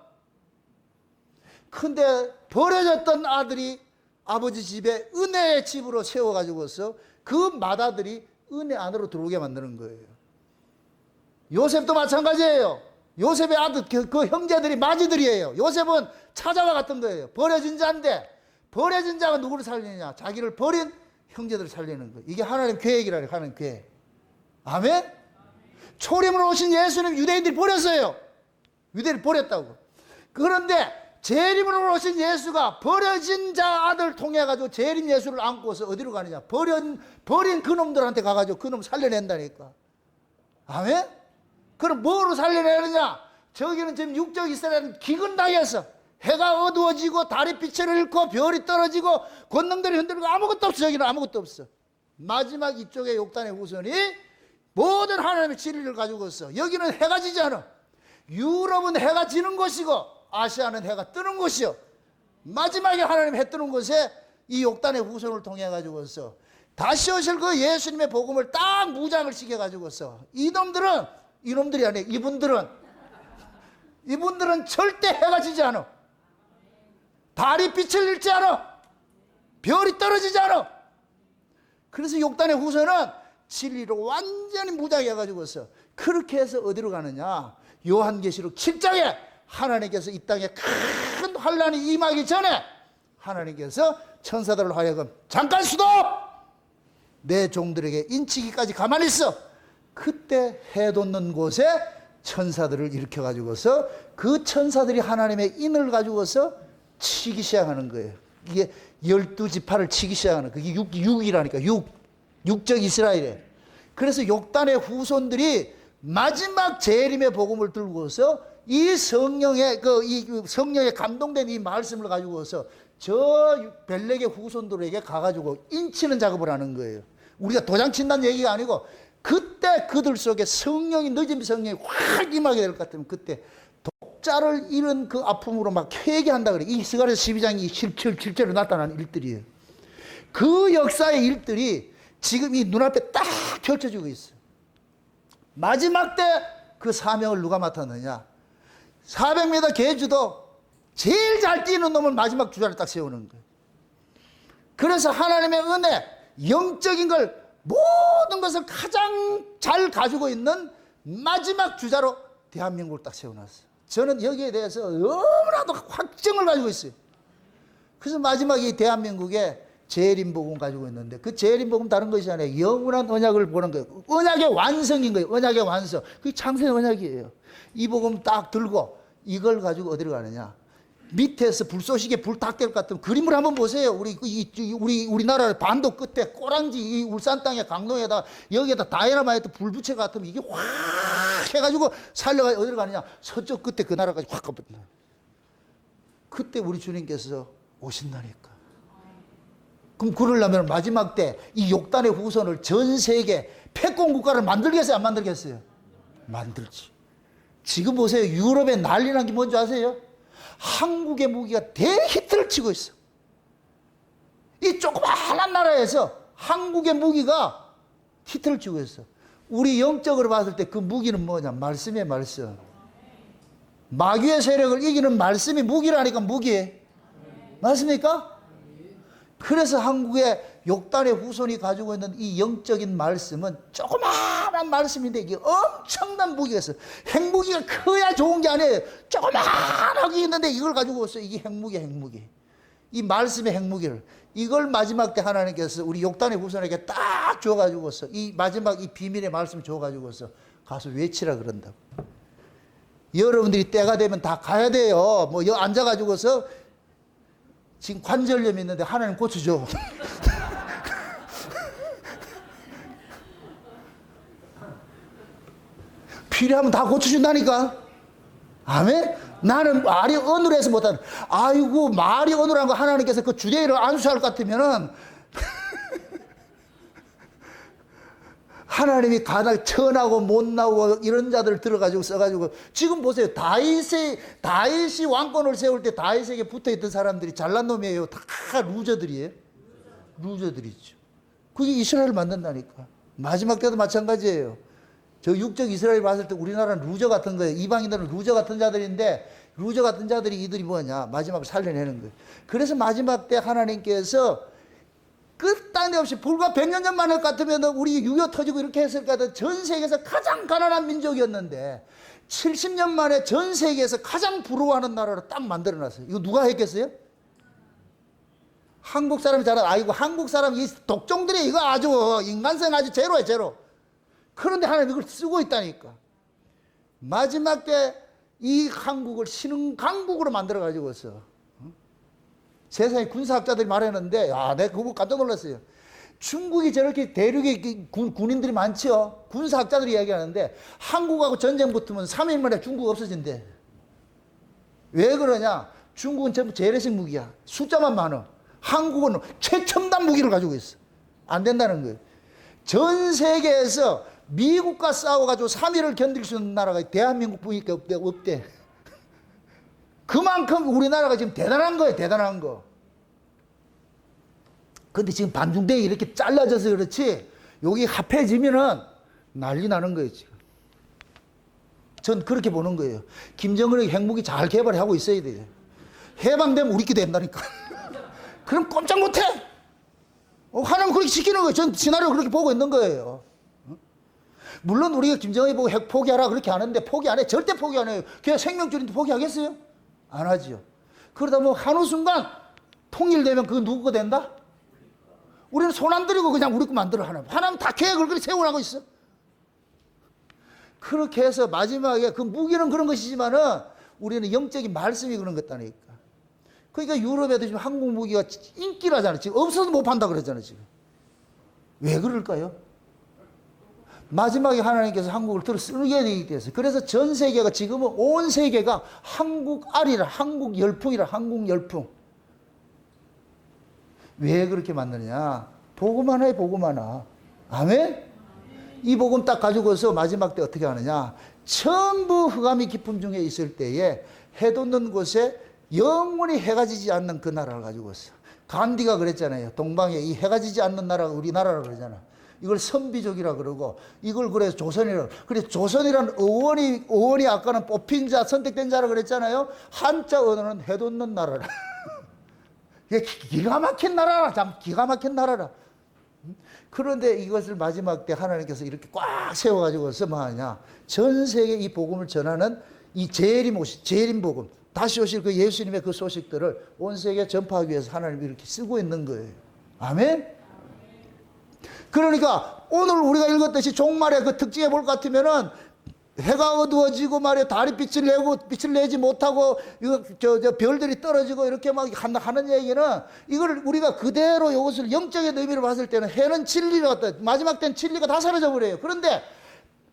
근데 버려졌던 아들이 아버지 집에 은혜의 집으로 세워가지고서 그 맏아들이 은혜 안으로 들어오게 만드는 거예요. 요셉도 마찬가지예요. 요셉의 아들, 그 형제들이 마지들이에요. 요셉은 찾아와 같은 거예요. 버려진 자인데, 버려진 자가 누구를 살리느냐? 자기를 버린 형제들을 살리는 거예요. 이게 하나님 계획이라요. 하나님 계획. 아멘? 초림으로 오신 예수님 유대인들이 버렸어요. 유대인들이 버렸다고. 그런데 재림으로 오신 예수가 버려진 자 아들 통해 가지고 재림 예수를 안고서 어디로 가느냐? 버린 그놈들한테 가가지고 그놈 살려낸다니까. 아멘? 그럼 뭐로 살려내느냐? 저기는 지금 육적 이스라엘은 기근당해서 해가 어두워지고 달이 빛을 잃고 별이 떨어지고 권능들이 흔들리고 아무것도 없어. 저기는 아무것도 없어. 마지막 이쪽에 욕단의 후손이 모든 하나님의 진리를 가지고 있어. 여기는 해가 지지 않아. 유럽은 해가 지는 곳이고 아시아는 해가 뜨는 곳이요. 마지막에 하나님 해 뜨는 곳에 이 욕단의 후손을 통해 가지고서 다시 오실 그 예수님의 복음을 딱 무장을 시켜 가지고서 이놈들이 아니에요. 이분들은 절대 해가 지지 않아. 달이 빛을 잃지 않아. 별이 떨어지지 않아. 그래서 욕단의 후손은 진리로 완전히 무장해가지고서 그렇게 해서 어디로 가느냐? 요한계시록 7장에 하나님께서 이 땅에 큰 환란이 임하기 전에 하나님께서 천사들을 하여금 잠깐 스톱! 내 종들에게 인치기까지 가만히 있어. 그때 해 돋는 곳에 천사들을 일으켜가지고서 그 천사들이 하나님의 인을 가지고서 치기 시작하는 거예요. 이게 12지파를 치기 시작하는, 그게 육이라니까, 육적 이스라엘에. 그래서 욕단의 후손들이 마지막 재림의 복음을 들고서 이 성령의 성령에 감동된 이 말씀을 가지고서 저 벨렉의 후손들에게 가가지고 인치는 작업을 하는 거예요. 우리가 도장 친다는 얘기가 아니고 그때 그들 속에 성령이, 늦은 성령이 확 임하게 될 것 같으면 그때 독자를 잃은 그 아픔으로 막 회개한다 그래. 이 스가랴서 12장이 실제로 나타나는 일들이에요. 그 역사의 일들이 지금 이 눈앞에 딱 펼쳐지고 있어요. 마지막 때 그 사명을 누가 맡았느냐? 400m 계주도 제일 잘 뛰는 놈을 마지막 주자를 딱 세우는 거예요. 그래서 하나님의 은혜, 영적인 걸, 모든 것을 가장 잘 가지고 있는 마지막 주자로 대한민국을 딱 세워놨어요. 저는 여기에 대해서 너무나도 확증을 가지고 있어요. 그래서 마지막 이 대한민국에 재림복음 가지고 있는데, 그 재림복음 다른 것이 아니라 영원한 언약을 보는 거예요. 언약의 완성인 거예요. 언약의 완성. 그게 창세의 언약이에요. 이 복음 딱 들고 이걸 가지고 어디로 가느냐? 밑에서 불쏘시개 불 딱 될 것 같으면 그림을 한번 보세요. 우리나라 반도 끝에 꼬랑지 이 울산 땅에 강동에다 여기에다 다이너마이트 불 붙여 같으면 이게 확 해가지고 살려가 어디로 가느냐? 서쪽 끝에 그 나라까지 확 가버린다. 그때 우리 주님께서 오신다니까. 그럼 그러려면 마지막 때 이 욕단의 후손을 전 세계 패권 국가를 만들겠어요? 안 만들겠어요? 만들지. 지금 보세요. 유럽에 난리 난 게 뭔지 아세요? 한국의 무기가 대히트를 치고 있어. 이 조그마한 나라에서 한국의 무기가 히트를 치고 있어. 우리 영적으로 봤을 때 그 무기는 뭐냐? 말씀이에요, 말씀. 마귀의 세력을 이기는 말씀이 무기라니까, 무기. 맞습니까? 그래서 한국의 욕단의 후손이 가지고 있는 이 영적인 말씀은 조그마한 말씀인데 이게 엄청난 무기가 있어요. 핵무기가 커야 좋은 게 아니에요. 조그마하게 있는데 이걸 가지고 있어요. 이게 핵무기. 이 말씀의 핵무기를. 이걸 마지막 때 하나님께서 우리 욕단의 후손에게 딱 줘가지고서 이 마지막 이 비밀의 말씀 줘가지고서 가서 외치라 그런다고. 여러분들이 때가 되면 다 가야 돼요. 뭐 여기 앉아가지고서 지금 관절염이 있는데 하나님 고쳐줘. 필요하면 다 고쳐준다니까. 아멘? 나는 말이 어눌해서 못하는. 아이고, 말이 어눌한 거 하나님께서 그 주제를 안수할 것 같으면은 하나님이 가장 천하고 못나고 이런 자들을 들어가지고 써가지고 지금 보세요. 다윗이 왕권을 세울 때 다윗에게 붙어있던 사람들이 잘난 놈이에요. 다 루저들이에요. 루저들이죠. 그게 이스라엘을 만든다니까. 마지막 때도 마찬가지예요. 저 육적 이스라엘 봤을 때 우리나라는 루저 같은 거예요. 이방인들은 루저 같은 자들인데 루저 같은 자들이 이들이 뭐냐? 마지막을 살려내는 거예요. 그래서 마지막 때 하나님께서 끝단이 없이 불과 100년 전만 할 것 같으면 우리 6.25 터지고 이렇게 했을 것 같은 전 세계에서 가장 가난한 민족이었는데 70년 만에 전 세계에서 가장 부러워하는 나라로 딱 만들어놨어요. 이거 누가 했겠어요? 한국 사람이 잘하는, 아이고 한국 사람 이 독종들이 이거 아주 인간성 아주 제로야 제로. 그런데 하나님 이걸 쓰고 있다니까. 마지막 때 이 한국을 신흥 강국으로 만들어 가지고서 세상에 군사학자들이 말했는데, 내가 그거 깜짝 놀랐어요. 중국이 저렇게 대륙에 군인들이 많죠. 군사학자들이 이야기하는데 한국하고 전쟁 붙으면 3일 만에 중국 없어진대. 왜 그러냐? 중국은 전부 재래식 무기야. 숫자만 많아. 한국은 최첨단 무기를 가지고 있어. 안 된다는 거예요. 전 세계에서 미국과 싸워가지고 3일을 견딜 수 있는 나라가 대한민국뿐이니까 없대. 그만큼 우리나라가 지금 대단한 거예요, 대단한 거. 근데 지금 반중대에 이렇게 잘라져서 그렇지, 여기 합해지면은 난리 나는 거예요, 지금. 전 그렇게 보는 거예요. 김정은이 핵무기 잘 개발하고 있어야 돼요. 해방되면 우리끼리 된다니까. 그럼 꼼짝 못 해. 하나님 그렇게 시키는 거예요. 전 시나리오 그렇게 보고 있는 거예요. 물론 우리가 김정은이 보고 핵 포기하라 그렇게 하는데 포기 안 해. 절대 포기 안 해요. 그냥 생명줄인데 포기하겠어요? 안 하지요. 그러다 뭐 한우 순간 통일되면 그거 누구 거 된다? 우리는 손 안 들이고 그냥 우리 거 만들어 하나님 다 계획을 그렇게 세워나가고 있어. 그렇게 해서 마지막에 그 무기는 그런 것이지만은 우리는 영적인 말씀이 그런 것다니까. 그러니까 유럽에도 지금 한국 무기가 인기라잖아요. 지금 없어도 못 판다 그러잖아요, 지금. 왜 그럴까요? 마지막에 하나님께서 한국을 들어 쓰게 되기 때문에. 그래서 전 세계가 지금은 온 세계가 한국 알이라, 한국 열풍이라, 한국 열풍. 왜 그렇게 만드느냐? 복음 하나에 복음 하나. 아멘? 이 복음 딱 가지고서 마지막 때 어떻게 하느냐? 전부 흑암이 깊음 중에 있을 때에 해 돋는 곳에 영원히 해가 지지 않는 그 나라를 가지고 있어. 간디가 그랬잖아요. 동방에 이 해가 지지 않는 나라가 우리나라라고 그러잖아. 이걸 선비족이라 그러고 이걸 그래 조선이라. 그래 조선이란 어원이 아까는 뽑힌 자, 선택된 자라 그랬잖아요. 한자 언어는 해 돋는 나라라. 이게 기가 막힌 나라라. 참 기가 막힌 나라라. 그런데 이것을 마지막 때 하나님께서 이렇게 꽉 세워가지고서 뭐 하냐. 전 세계 이 복음을 전하는 이 재림 복음. 다시 오실 그 예수님의 그 소식들을 온 세계에 전파하기 위해서 하나님이 이렇게 쓰고 있는 거예요. 아멘? 그러니까 오늘 우리가 읽었듯이 종말의 그 특징에 볼 것 같으면은 해가 어두워지고 말이야 달이 빛을 내지 못하고 이거 별들이 떨어지고 이렇게 막 하는 얘기는 이걸 우리가 그대로 이것을 영적인 의미로 봤을 때는 해는 진리가 마지막 때는 진리가 다 사라져 버려요. 그런데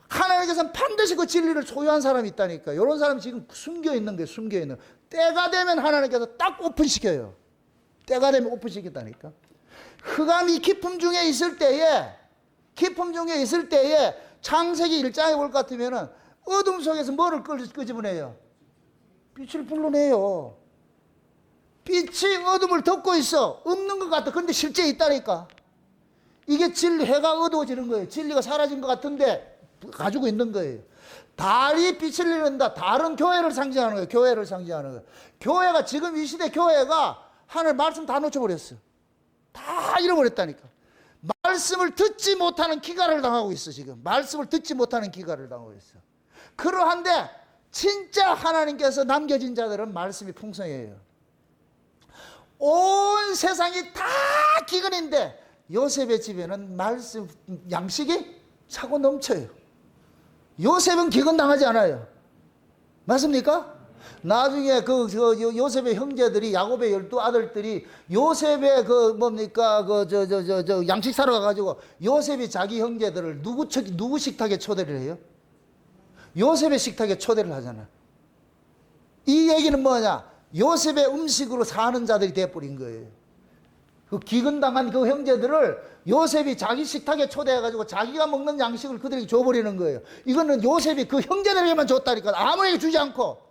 하나님께서는 반드시 그 진리를 소유한 사람이 있다니까. 이런 사람이 지금 숨겨 있는 거예요. 숨겨 있는. 때가 되면 하나님께서 딱 오픈시켜요. 때가 되면 오픈시켰다니까. 흑암이 깊음 중에 있을 때에 창세기 1장에 볼 것 같으면은 어둠 속에서 뭐를 끄집어내요? 빛을 불러내요. 빛이 어둠을 덮고 있어. 없는 것 같아. 근데 실제 있다니까. 이게 진리, 해가 어두워지는 거예요. 진리가 사라진 것 같은데 가지고 있는 거예요. 달이 빛을 내는다. 달은 교회를 상징하는 거예요. 교회를 상징하는 거예요. 교회가 지금 이 시대 교회가 하늘 말씀 다 놓쳐버렸어. 다 잃어버렸다니까. 말씀을 듣지 못하는 기갈을 당하고 있어. 지금 말씀을 듣지 못하는 기갈을 당하고 있어. 그러한데 진짜 하나님께서 남겨진 자들은 말씀이 풍성해요. 온 세상이 다 기근인데 요셉의 집에는 말씀 양식이 차고 넘쳐요. 요셉은 기근 당하지 않아요. 맞습니까? 나중에 요셉의 형제들이 야곱의 12아들들이 요셉의 양식 사러 가가지고 요셉이 자기 형제들을 누구 식탁에 초대를 해요? 요셉의 식탁에 초대를 하잖아. 이 얘기는 뭐냐? 요셉의 음식으로 사는 자들이 돼버린 거예요. 그 기근당한 그 형제들을 요셉이 자기 식탁에 초대해가지고 자기가 먹는 양식을 그들에게 줘버리는 거예요. 이거는 요셉이 그 형제들에게만 줬다니까. 아무에게 주지 않고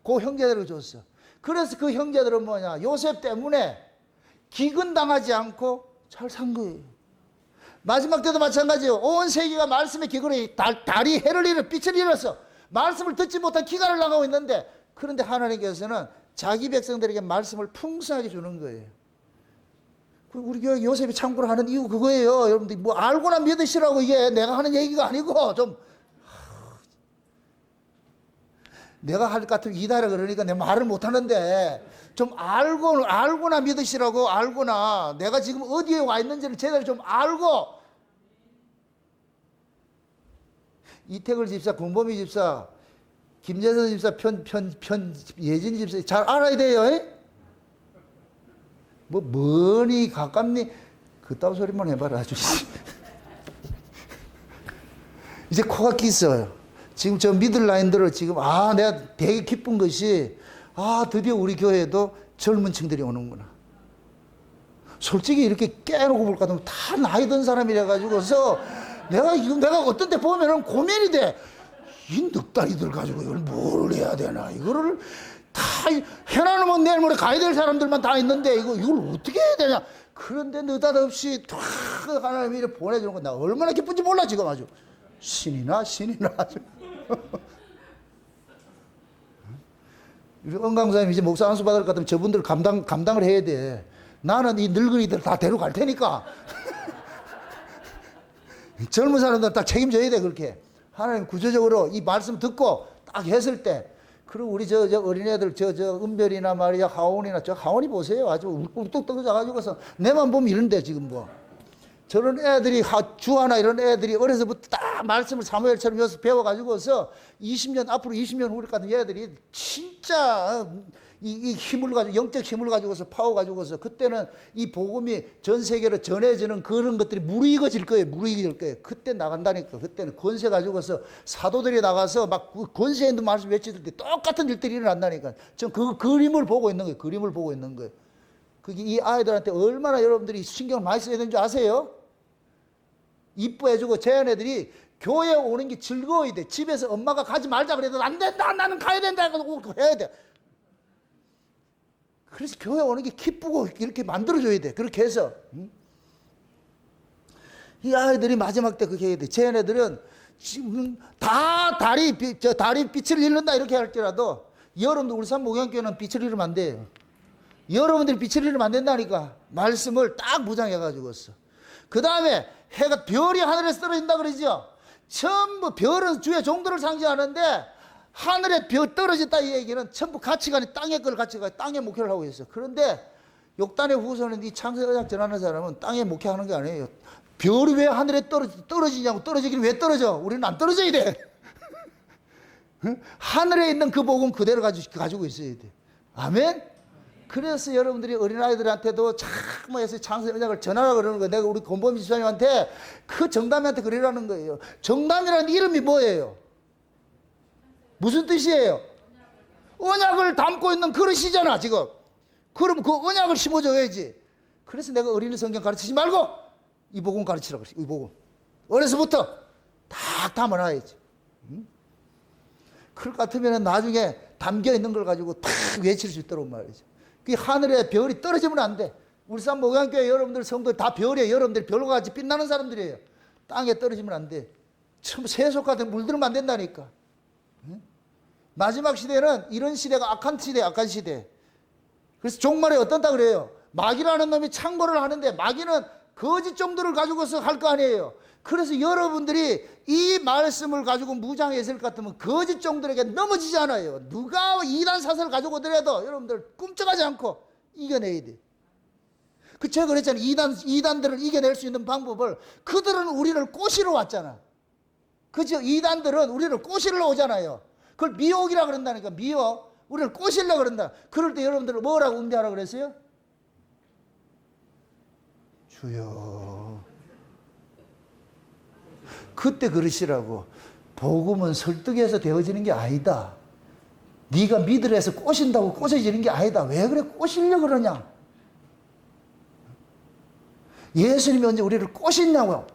그 형제들에게 줬어. 그래서 그 형제들은 뭐냐? 요셉 때문에 기근당하지 않고 잘 산 거예요. 마지막 때도 마찬가지예요. 온 세계가 말씀의 기근에 달이 해를 잃어 빛을 잃었어. 말씀을 듣지 못한 기간을 나가고 있는데 그런데 하나님께서는 자기 백성들에게 말씀을 풍성하게 주는 거예요. 우리 교회 요셉이 참고로 하는 이유 그거예요. 여러분들 뭐 알고나 믿으시라고 이게 내가 하는 얘기가 아니고 좀 내가 할 것 같으면 이달에 그러니까 내 말을 못 하는데 좀 알고나 믿으시라고 알고나 내가 지금 어디에 와 있는지를 제대로 좀 알고 이태글 집사, 권범희 집사, 김재선 집사, 예진 집사 잘 알아야 돼요. 뭐 머니 가깝니 그따위 소리만 해봐라 아주. 이제 코가 끼어요. 지금 저 미들 라인들을 지금 내가 되게 기쁜 것이 드디어 우리 교회에도 젊은 층들이 오는구나. 솔직히 이렇게 깨놓고 볼까 하면 다 나이 든 사람이라 가지고서 내가 어떤 때 보면은 고민이 돼. 이 늑다리들 가지고 이걸 뭘 해야 되나 이거를 다 해놔놓으면 내일 모레 가야 될 사람들만 다 있는데 이걸 어떻게 해야 되냐. 그런데 느닷없이 탁 하나님이 이렇게 보내주는 건 나 얼마나 기쁜지 몰라 지금 아주. 신이나 아주. 우리 은강사님 이제 목사 안수 받을 것 같으면 저분들 감당을 해야 돼. 나는 이 늙은이들 다 데려갈 테니까. 젊은 사람들 딱 책임져야 돼, 그렇게. 하나님 구조적으로 이 말씀 듣고 딱 했을 때. 그리고 우리 저 어린애들, 은별이나 말이야, 하원이나, 하원이 보세요. 아주 울뚝 떨어져가지고서 내만 보면 이런데, 지금 뭐. 저런 애들이, 주하나 이런 애들이 어려서부터 딱 말씀을 사무엘처럼 여기서 배워가지고서 20년, 앞으로 20년 후를 같은 애들이 진짜 이 힘을 가지고, 영적 힘을 가지고서 파워 가지고서 그때는 이 복음이 전 세계로 전해지는 그런 것들이 무르익어질 거예요. 무르익어질 거예요. 그때 나간다니까. 그때는 권세 가지고서 사도들이 나가서 막 권세 있는 말씀 외치들 때 똑같은 일들이 일어난다니까. 전 그 그림을 보고 있는 거예요. 그림을 보고 있는 거예요. 그게 이 아이들한테 얼마나 여러분들이 신경을 많이 써야 되는 줄 아세요? 이뻐해주고 제 애들이 교회 오는 게 즐거워야 돼. 집에서 엄마가 가지 말자 그래도 안 된다. 나는 가야 된다. 그러고 해야 돼. 그래서 교회 오는 게 기쁘고 이렇게 만들어줘야 돼. 그렇게 해서. 이 아이들이 마지막 때 그렇게 해야 돼. 제 애들은 지금 다 다리 빛을 잃는다 이렇게 할지라도 여러분들 울산 목양교회는 빛을 잃으면 안 돼요. 여러분들이 빛을 잃으면 안 된다니까. 말씀을 딱 무장해가지고서. 그 다음에 해가 별이 하늘에서 떨어진다 그러죠. 전부 별은 주의 종들을 상징하는데 하늘에 별 떨어졌다 이 얘기는 전부 가치관이 땅의 걸 가치가 땅의 목회를 하고 있어요. 그런데 욕단의 후손은 이 창세의학 전하는 사람은 땅에 목회하는 게 아니에요. 별이 왜 하늘에 떨어지냐고. 떨어지긴 왜 떨어져? 우리는 안 떨어져야 돼. 하늘에 있는 그 복음 그대로 가지고 있어야 돼. 아멘? 그래서 여러분들이 어린아이들한테도 자꾸 해서 창세의학을 전하라 그러는 거예요. 내가 우리 권범희 집사님한테 그 정담이한테 그러라는 거예요. 정담이라는 이름이 뭐예요? 무슨 뜻이에요? 언약을 담고 있는 그릇이잖아 지금. 그럼 그 언약을 심어줘야지. 그래서 내가 어린이 성경 가르치지 말고 이 복음 가르치라고 그랬어요. 이 복음 어려서부터 다 담아놔야지. 그럴 것 같으면 나중에 담겨있는 걸 가지고 탁 외칠 수 있도록 말이죠. 그 하늘에 별이 떨어지면 안 돼. 울산 목양교회 여러분들 성도 다 별이에요. 여러분들 별과 같이 빛나는 사람들이에요. 땅에 떨어지면 안 돼. 참 세속 같은 물들면 안 된다니까. 마지막 시대는 이런 시대가 악한 시대, 악한 시대. 그래서 종말에 어떤다 그래요? 마귀라는 놈이 창궐을 하는데 마귀는 거짓 정도를 가지고서 할 거 아니에요. 그래서 여러분들이 이 말씀을 가지고 무장해 있을 것 같으면 거짓 종들에게 넘어지지 않아요. 누가 이단 사설을 가지고 오더라도 여러분들 꿈쩍하지 않고 이겨내야 돼. 제가 그랬잖아요. 이단들을 이겨낼 수 있는 방법을. 그들은 우리를 꼬시러 왔잖아. 그죠? 이단들은 우리를 꼬시러 오잖아요. 그걸 미혹이라 그런다니까. 미혹. 우리를 꼬시려고 그런다. 그럴 때 여러분들 뭐라고 응대하라 그랬어요? 주여. 그때 그러시라고. 복음은 설득해서 되어지는 게 아니다. 네가 믿으라 해서 꼬신다고 꼬셔지는 게 아니다. 왜 그래 꼬시려고 그러냐? 예수님이 언제 우리를 꼬셨냐고요.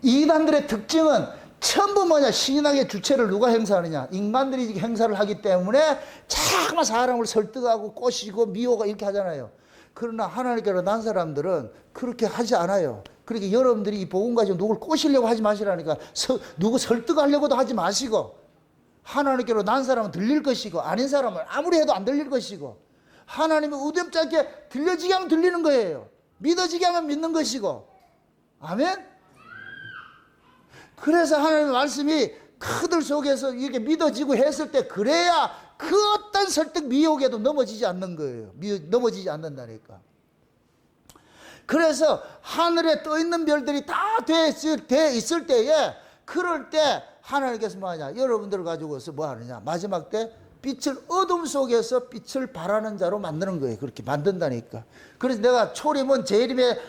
이단들의 특징은 전부 뭐냐? 신앙의 주체를 누가 행사하느냐? 인간들이 행사를 하기 때문에 자꾸만 사람을 설득하고 꼬시고 미워가 이렇게 하잖아요. 그러나 하나님께로 난 사람들은 그렇게 하지 않아요. 그러니까 여러분들이 이 복음 가지고 누굴 꼬시려고 하지 마시라니까. 누구 설득하려고도 하지 마시고, 하나님께로 난 사람은 들릴 것이고 아닌 사람은 아무리 해도 안 들릴 것이고, 하나님의 의도치 않게 들려지게 하면 들리는 거예요. 믿어지게 하면 믿는 것이고. 아멘? 그래서 하나님의 말씀이 그들 속에서 이렇게 믿어지고 했을 때 그래야 그 어떤 설득 미혹에도 넘어지지 않는 거예요. 넘어지지 않는다니까. 그래서 하늘에 떠 있는 별들이 다 돼 있을 때에, 그럴 때 하나님께서 뭐 하냐? 여러분들을 가지고서 뭐 하느냐? 마지막 때 빛을 어둠 속에서 빛을 발하는 자로 만드는 거예요. 그렇게 만든다니까. 그래서 내가 초림은 재림의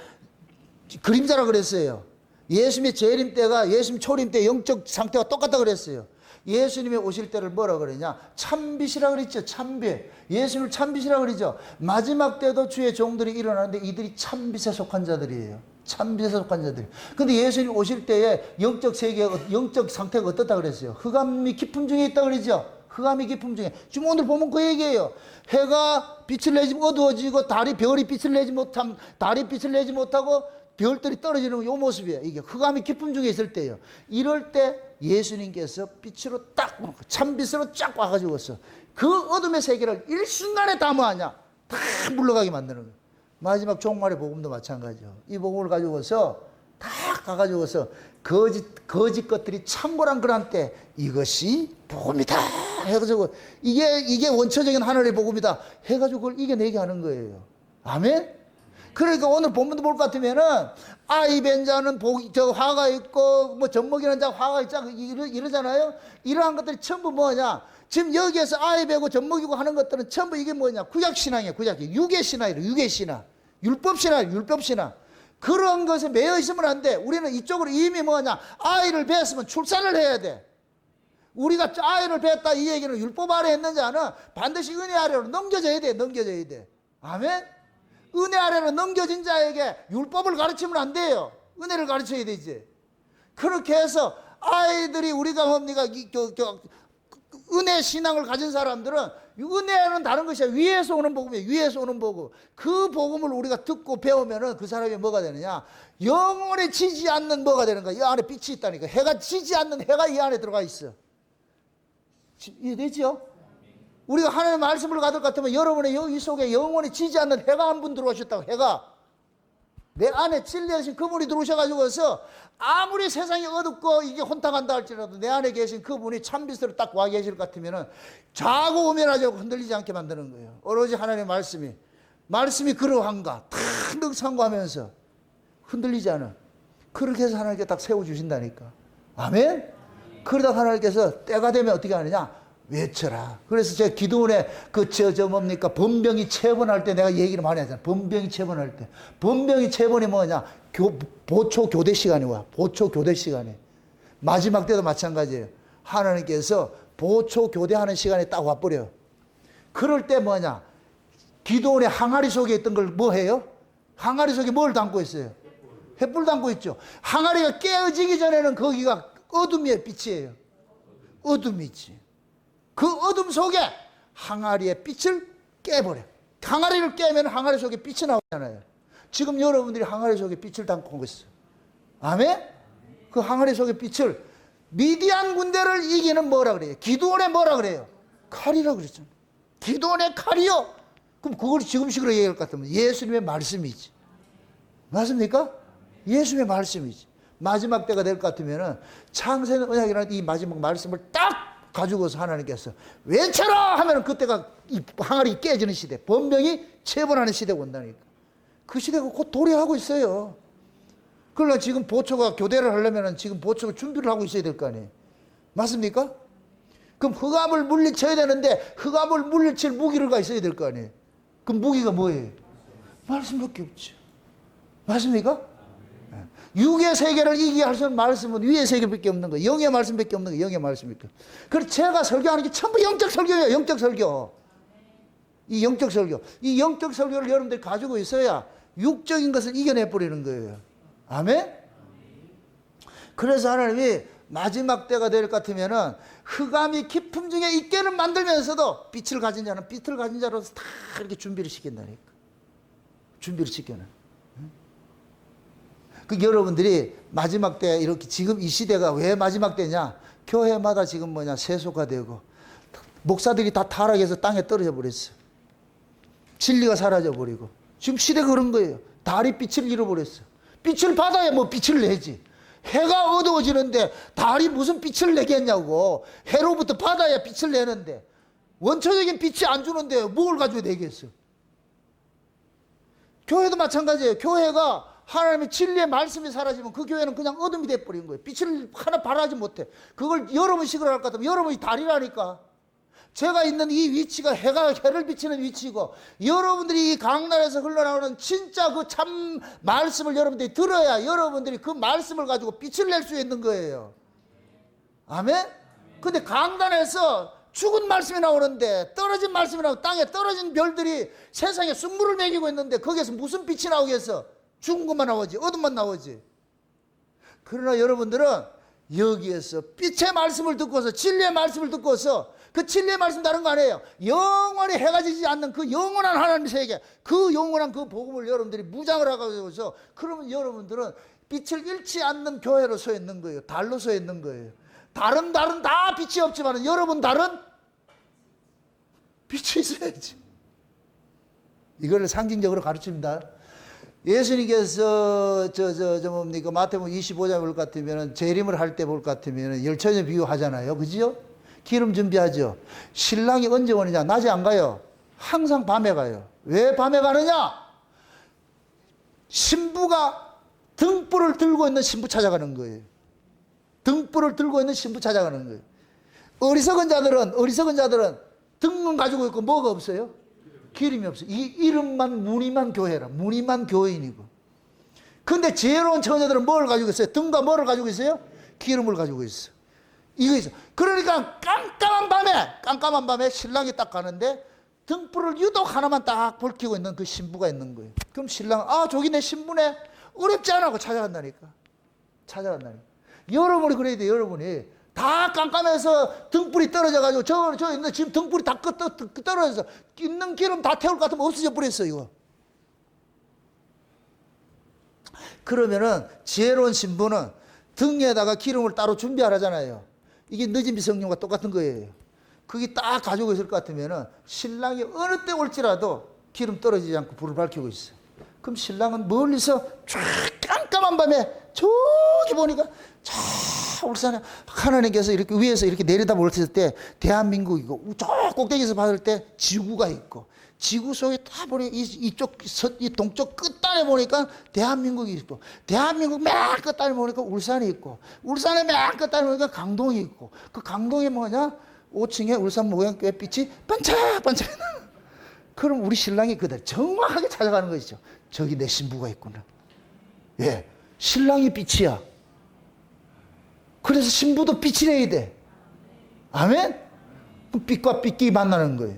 그림자라 그랬어요. 예수님의 재림 때가 예수님 초림 때 영적 상태가 똑같다 그랬어요. 예수님이 오실 때를 뭐라 그러냐? 참빛이라 그랬죠. 참빛. 예수님을 참빛이라 그러죠. 마지막 때도 주의 종들이 일어나는데 이들이 참빛에 속한 자들이에요. 참빛에 속한 자들. 근데 예수님 오실 때에 영적 세계, 영적 상태가 어떻다 그랬어요? 흑암이 깊음 중에 있다 그러죠. 흑암이 깊음 중에. 지금 오늘 보면 그 얘기예요. 해가 빛을 내지 어두워지고 별이 빛을 내지 못함, 달이 빛을 내지 못하고 별들이 떨어지는 이 모습이에요. 이게 흑암이 깊음 중에 있을 때예요. 이럴 때 예수님께서 빛으로 딱 참빛으로 쫙 와가지고서 그 어둠의 세계를 일순간에 다 뭐하냐? 다 물러가게 만드는 거예요. 마지막 종말의 복음도 마찬가지죠. 이 복음을 가지고서 다 가가지고서 거짓 것들이 참고란 그런 때 이것이 복음이다 해가지고 이게 원초적인 하늘의 복음이다 해가지고 그걸 이겨내게 하는 거예요. 아멘? 그러니까 오늘 본문도 볼 것 같으면은 아이 뵌 자는 화가 있고 뭐 젖먹이는 자 화가 있자 이러잖아요. 이러한 것들이 전부 뭐냐? 지금 여기에서 아이 베고 젖먹이고 하는 것들은 전부 이게 뭐냐? 구약신앙이에요. 유괴신앙이에요. 유괴신앙. 율법신앙. 그런 것에 매여 있으면 안 돼. 우리는 이쪽으로 이미 뭐냐? 아이를 뵀으면 출산을 해야 돼. 우리가 아이를 뵀다 이 얘기는 율법 아래 했는 자는 반드시 은혜 아래로 넘겨져야 돼. 아멘? 은혜 아래로 넘겨진 자에게 율법을 가르치면 안 돼요. 은혜를 가르쳐야 되지. 그렇게 해서 아이들이 우리가 뭡니까? 은혜 신앙을 가진 사람들은 은혜는 다른 것이야. 위에서 오는 복음이에요. 위에서 오는 복음. 그 복음을 우리가 듣고 배우면은 그 사람이 뭐가 되느냐? 영원히 지지 않는 뭐가 되는 거야? 이 안에 빛이 있다니까. 해가 지지 않는 해가 이 안에 들어가 있어. 이해되죠? 우리가 하나님의 말씀을 받을 것 같으면 여러분의 여기 속에 영원히 지지 않는 해가 한 분 들어오셨다고. 해가 내 안에 진리하신 그분이 들어오셔가지고서 아무리 세상이 어둡고 이게 혼탁한다 할지라도 내 안에 계신 그분이 참빛으로 딱 와 계실 것 같으면 자고 우면하지 않고 흔들리지 않게 만드는 거예요. 오로지 하나님의 말씀이 그러한가 탁 늑상고하면서 흔들리지 않은 그렇게 해서 하나님께 딱 세워주신다니까. 아멘? 그러다 하나님께서 때가 되면 어떻게 하느냐? 외쳐라. 그래서 제가 기도원에 뭡니까? 번병이 체번할 때 내가 얘기를 많이 하잖아. 번병이 체번할 때. 번병이 체번이 뭐냐? 보초 교대 시간이 와. 보초 교대 시간에. 마지막 때도 마찬가지예요. 하나님께서 보초 교대하는 시간에 딱 와버려. 그럴 때 뭐냐? 기도원의 항아리 속에 있던 걸 뭐 해요? 항아리 속에 뭘 담고 있어요? 횃불 담고 있죠. 항아리가 깨어지기 전에는 거기가 어둠이에요, 빛이에요? 어둠이지. 그 어둠 속에 항아리의 빛을 깨버려. 항아리를 깨면 항아리 속에 빛이 나오잖아요. 지금 여러분들이 항아리 속에 빛을 담고 있어요. 아멘? 그 항아리 속의 빛을 미디안 군대를 이기는 뭐라 그래요? 기드온의 뭐라 그래요? 칼이라고 그랬잖아요. 기드온의 칼이요. 그럼 그걸 지금식으로 얘기할 것 같으면 예수님의 말씀이지. 맞습니까? 예수님의 말씀이지. 마지막 때가 될 것 같으면은 창세기 언약이라는 이 마지막 말씀을 딱 가지고서 하나님께서 외쳐라 하면 그때가 이 항아리 깨지는 시대, 번병이 체번하는 시대가 온다니까. 그 시대가 곧 도래하고 있어요. 그러나 지금 보초가 교대를 하려면 지금 보초가 준비를 하고 있어야 될 거 아니에요. 맞습니까? 그럼 흑암을 물리쳐야 되는데 흑암을 물리칠 무기가 있어야 될 거 아니에요. 그럼 무기가 뭐예요? 말씀밖에 없죠. 맞습니까? 육의 세계를 이기게 할 수 있는 말씀은 위의 세계밖에 없는 거예요. 영의 말씀밖에 없는 거예요. 영의 말씀밖에. 그래서 제가 설교하는 게 전부 영적 설교예요. 영적 설교. 이 영적 설교. 이 영적 설교를 여러분들이 가지고 있어야 육적인 것을 이겨내 버리는 거예요. 아멘? 그래서 하나님이 마지막 때가 될 것 같으면은 흑암이 깊음 중에 있게는 만들면서도 빛을 가진 자는 빛을 가진 자로서 다 이렇게 준비를 시킨다니까. 준비를 시켜는. 그 여러분들이 마지막 때 이렇게 지금 이 시대가 왜 마지막 때냐? 교회마다 지금 뭐냐? 세속화되고 목사들이 다 타락해서 땅에 떨어져 버렸어. 진리가 사라져 버리고 지금 시대가 그런 거예요. 달이 빛을 잃어버렸어. 빛을 받아야 뭐 빛을 내지. 해가 어두워지는데 달이 무슨 빛을 내겠냐고. 해로부터 받아야 빛을 내는데 원초적인 빛이 안 주는데 뭘 가지고 내겠어. 교회도 마찬가지예요. 교회가 하나님의 진리의 말씀이 사라지면 그 교회는 그냥 어둠이 돼버린 거예요. 빛을 하나 발하지 못해. 그걸 여러분 식으로 할 것 같으면 여러분이 달이라니까. 제가 있는 이 위치가 해를 비치는 위치고 여러분들이 이 강단에서 흘러나오는 진짜 그 참 말씀을 여러분들이 들어야 여러분들이 그 말씀을 가지고 빛을 낼 수 있는 거예요. 아멘? 근데 강단에서 죽은 말씀이 나오는데 떨어진 말씀이 나오고 땅에 떨어진 별들이 세상에 순물을 먹이고 있는데 거기에서 무슨 빛이 나오겠어? 죽은 것만 나오지. 어둠만 나오지. 그러나 여러분들은 여기에서 빛의 말씀을 듣고서 진리의 말씀을 듣고서 그 진리의 말씀 다른 거 아니에요. 영원히 해가 지지 않는 그 영원한 하나님의 세계, 그 영원한 그 복음을 여러분들이 무장을 하고서 그러면 여러분들은 빛을 잃지 않는 교회로 서 있는 거예요. 달로 서 있는 거예요. 달은 다 빛이 없지만 여러분 달은 빛이 있어야지. 이걸 상징적으로 가르칩니다. 예수님께서 뭡니까? 마태복음 25장 볼 것 같으면 재림을 할 때 볼 것 같으면 열처녀 비유하잖아요. 그죠? 기름 준비하죠. 신랑이 언제 오느냐? 낮에 안 가요. 항상 밤에 가요. 왜 밤에 가느냐? 신부가 등불을 들고 있는 신부 찾아가는 거예요. 등불을 들고 있는 신부 찾아가는 거예요. 어리석은 자들은 등은 가지고 있고 뭐가 없어요? 기름이 없어요. 이 이름만 무늬만 교회라. 무늬만 교인이고. 근데 지혜로운 처녀들은 뭘 가지고 있어요? 등과 뭐를 가지고 있어요? 기름을 가지고 있어. 이거 있어. 그러니까 깜깜한 밤에 신랑이 딱 가는데 등불을 유독 하나만 딱 밝히고 있는 그 신부가 있는 거예요. 그럼 신랑은 저기 내 신부네. 어렵지 않아 하고 찾아간다니까. 여러분이 그래야 돼. 여러분이 다 깜깜해서 등불이 떨어져가지고 저 있는 지금 등불이 다 떨어져서 있는 기름 다 태울 것 같으면 없어져 버렸어요. 이거. 그러면은 지혜로운 신부는 등에다가 기름을 따로 준비하잖아요. 이게 늦은 성령과 똑같은 거예요. 그게 딱 가지고 있을 것 같으면은 신랑이 어느 때 올지라도 기름 떨어지지 않고 불을 밝히고 있어. 그럼 신랑은 멀리서 쫙 깜깜한 밤에 저기 보니까 저 울산에 하나님께서 이렇게 위에서 이렇게 내려다 보실 때 대한민국이고 저 꼭대기에서 봤을 때 지구가 있고 지구 속에 다 보니 이 동쪽 끝단에 보니까 대한민국이 있고 대한민국 맨 끝단에 보니까 울산이 있고 울산의 맨 끝단에 보니까 강동이 있고 그 강동이 뭐냐 5층에 울산 모양 꿰빛이 반짝반짝. 그럼 우리 신랑이 그대로 정확하게 찾아가는 것이죠. 저기 내 신부가 있구나. 예, 신랑이 빛이야. 그래서 신부도 빛이 내야 돼. 아멘? 빛과 빛이 만나는 거예요.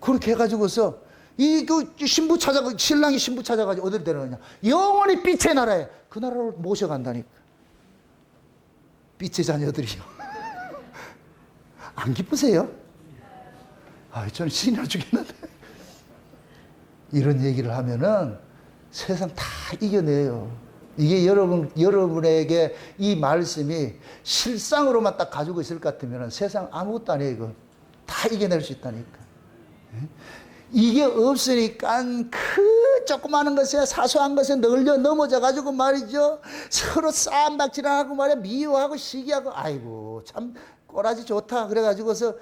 그렇게 해가지고서 신랑이 신부 찾아가지고 어디로 데려가냐? 영원히 빛의 나라에 그 나라로 모셔간다니까. 빛의 자녀들이요. 안 기쁘세요? 저는 신이 나 죽겠는데. 이런 얘기를 하면은 세상 다 이겨내요. 이게 여러분에게 이 말씀이 실상으로만 딱 가지고 있을 것 같으면 세상 아무것도 아니에요. 이거 다 이겨낼 수 있다니까. 이게 없으니까 그 조그마한 것에 사소한 것에 널려 넘어져 가지고 말이죠. 서로 싸움박질하고 말이야 미워하고 시기하고 아이고 참 꼬라지 좋다 그래가지고서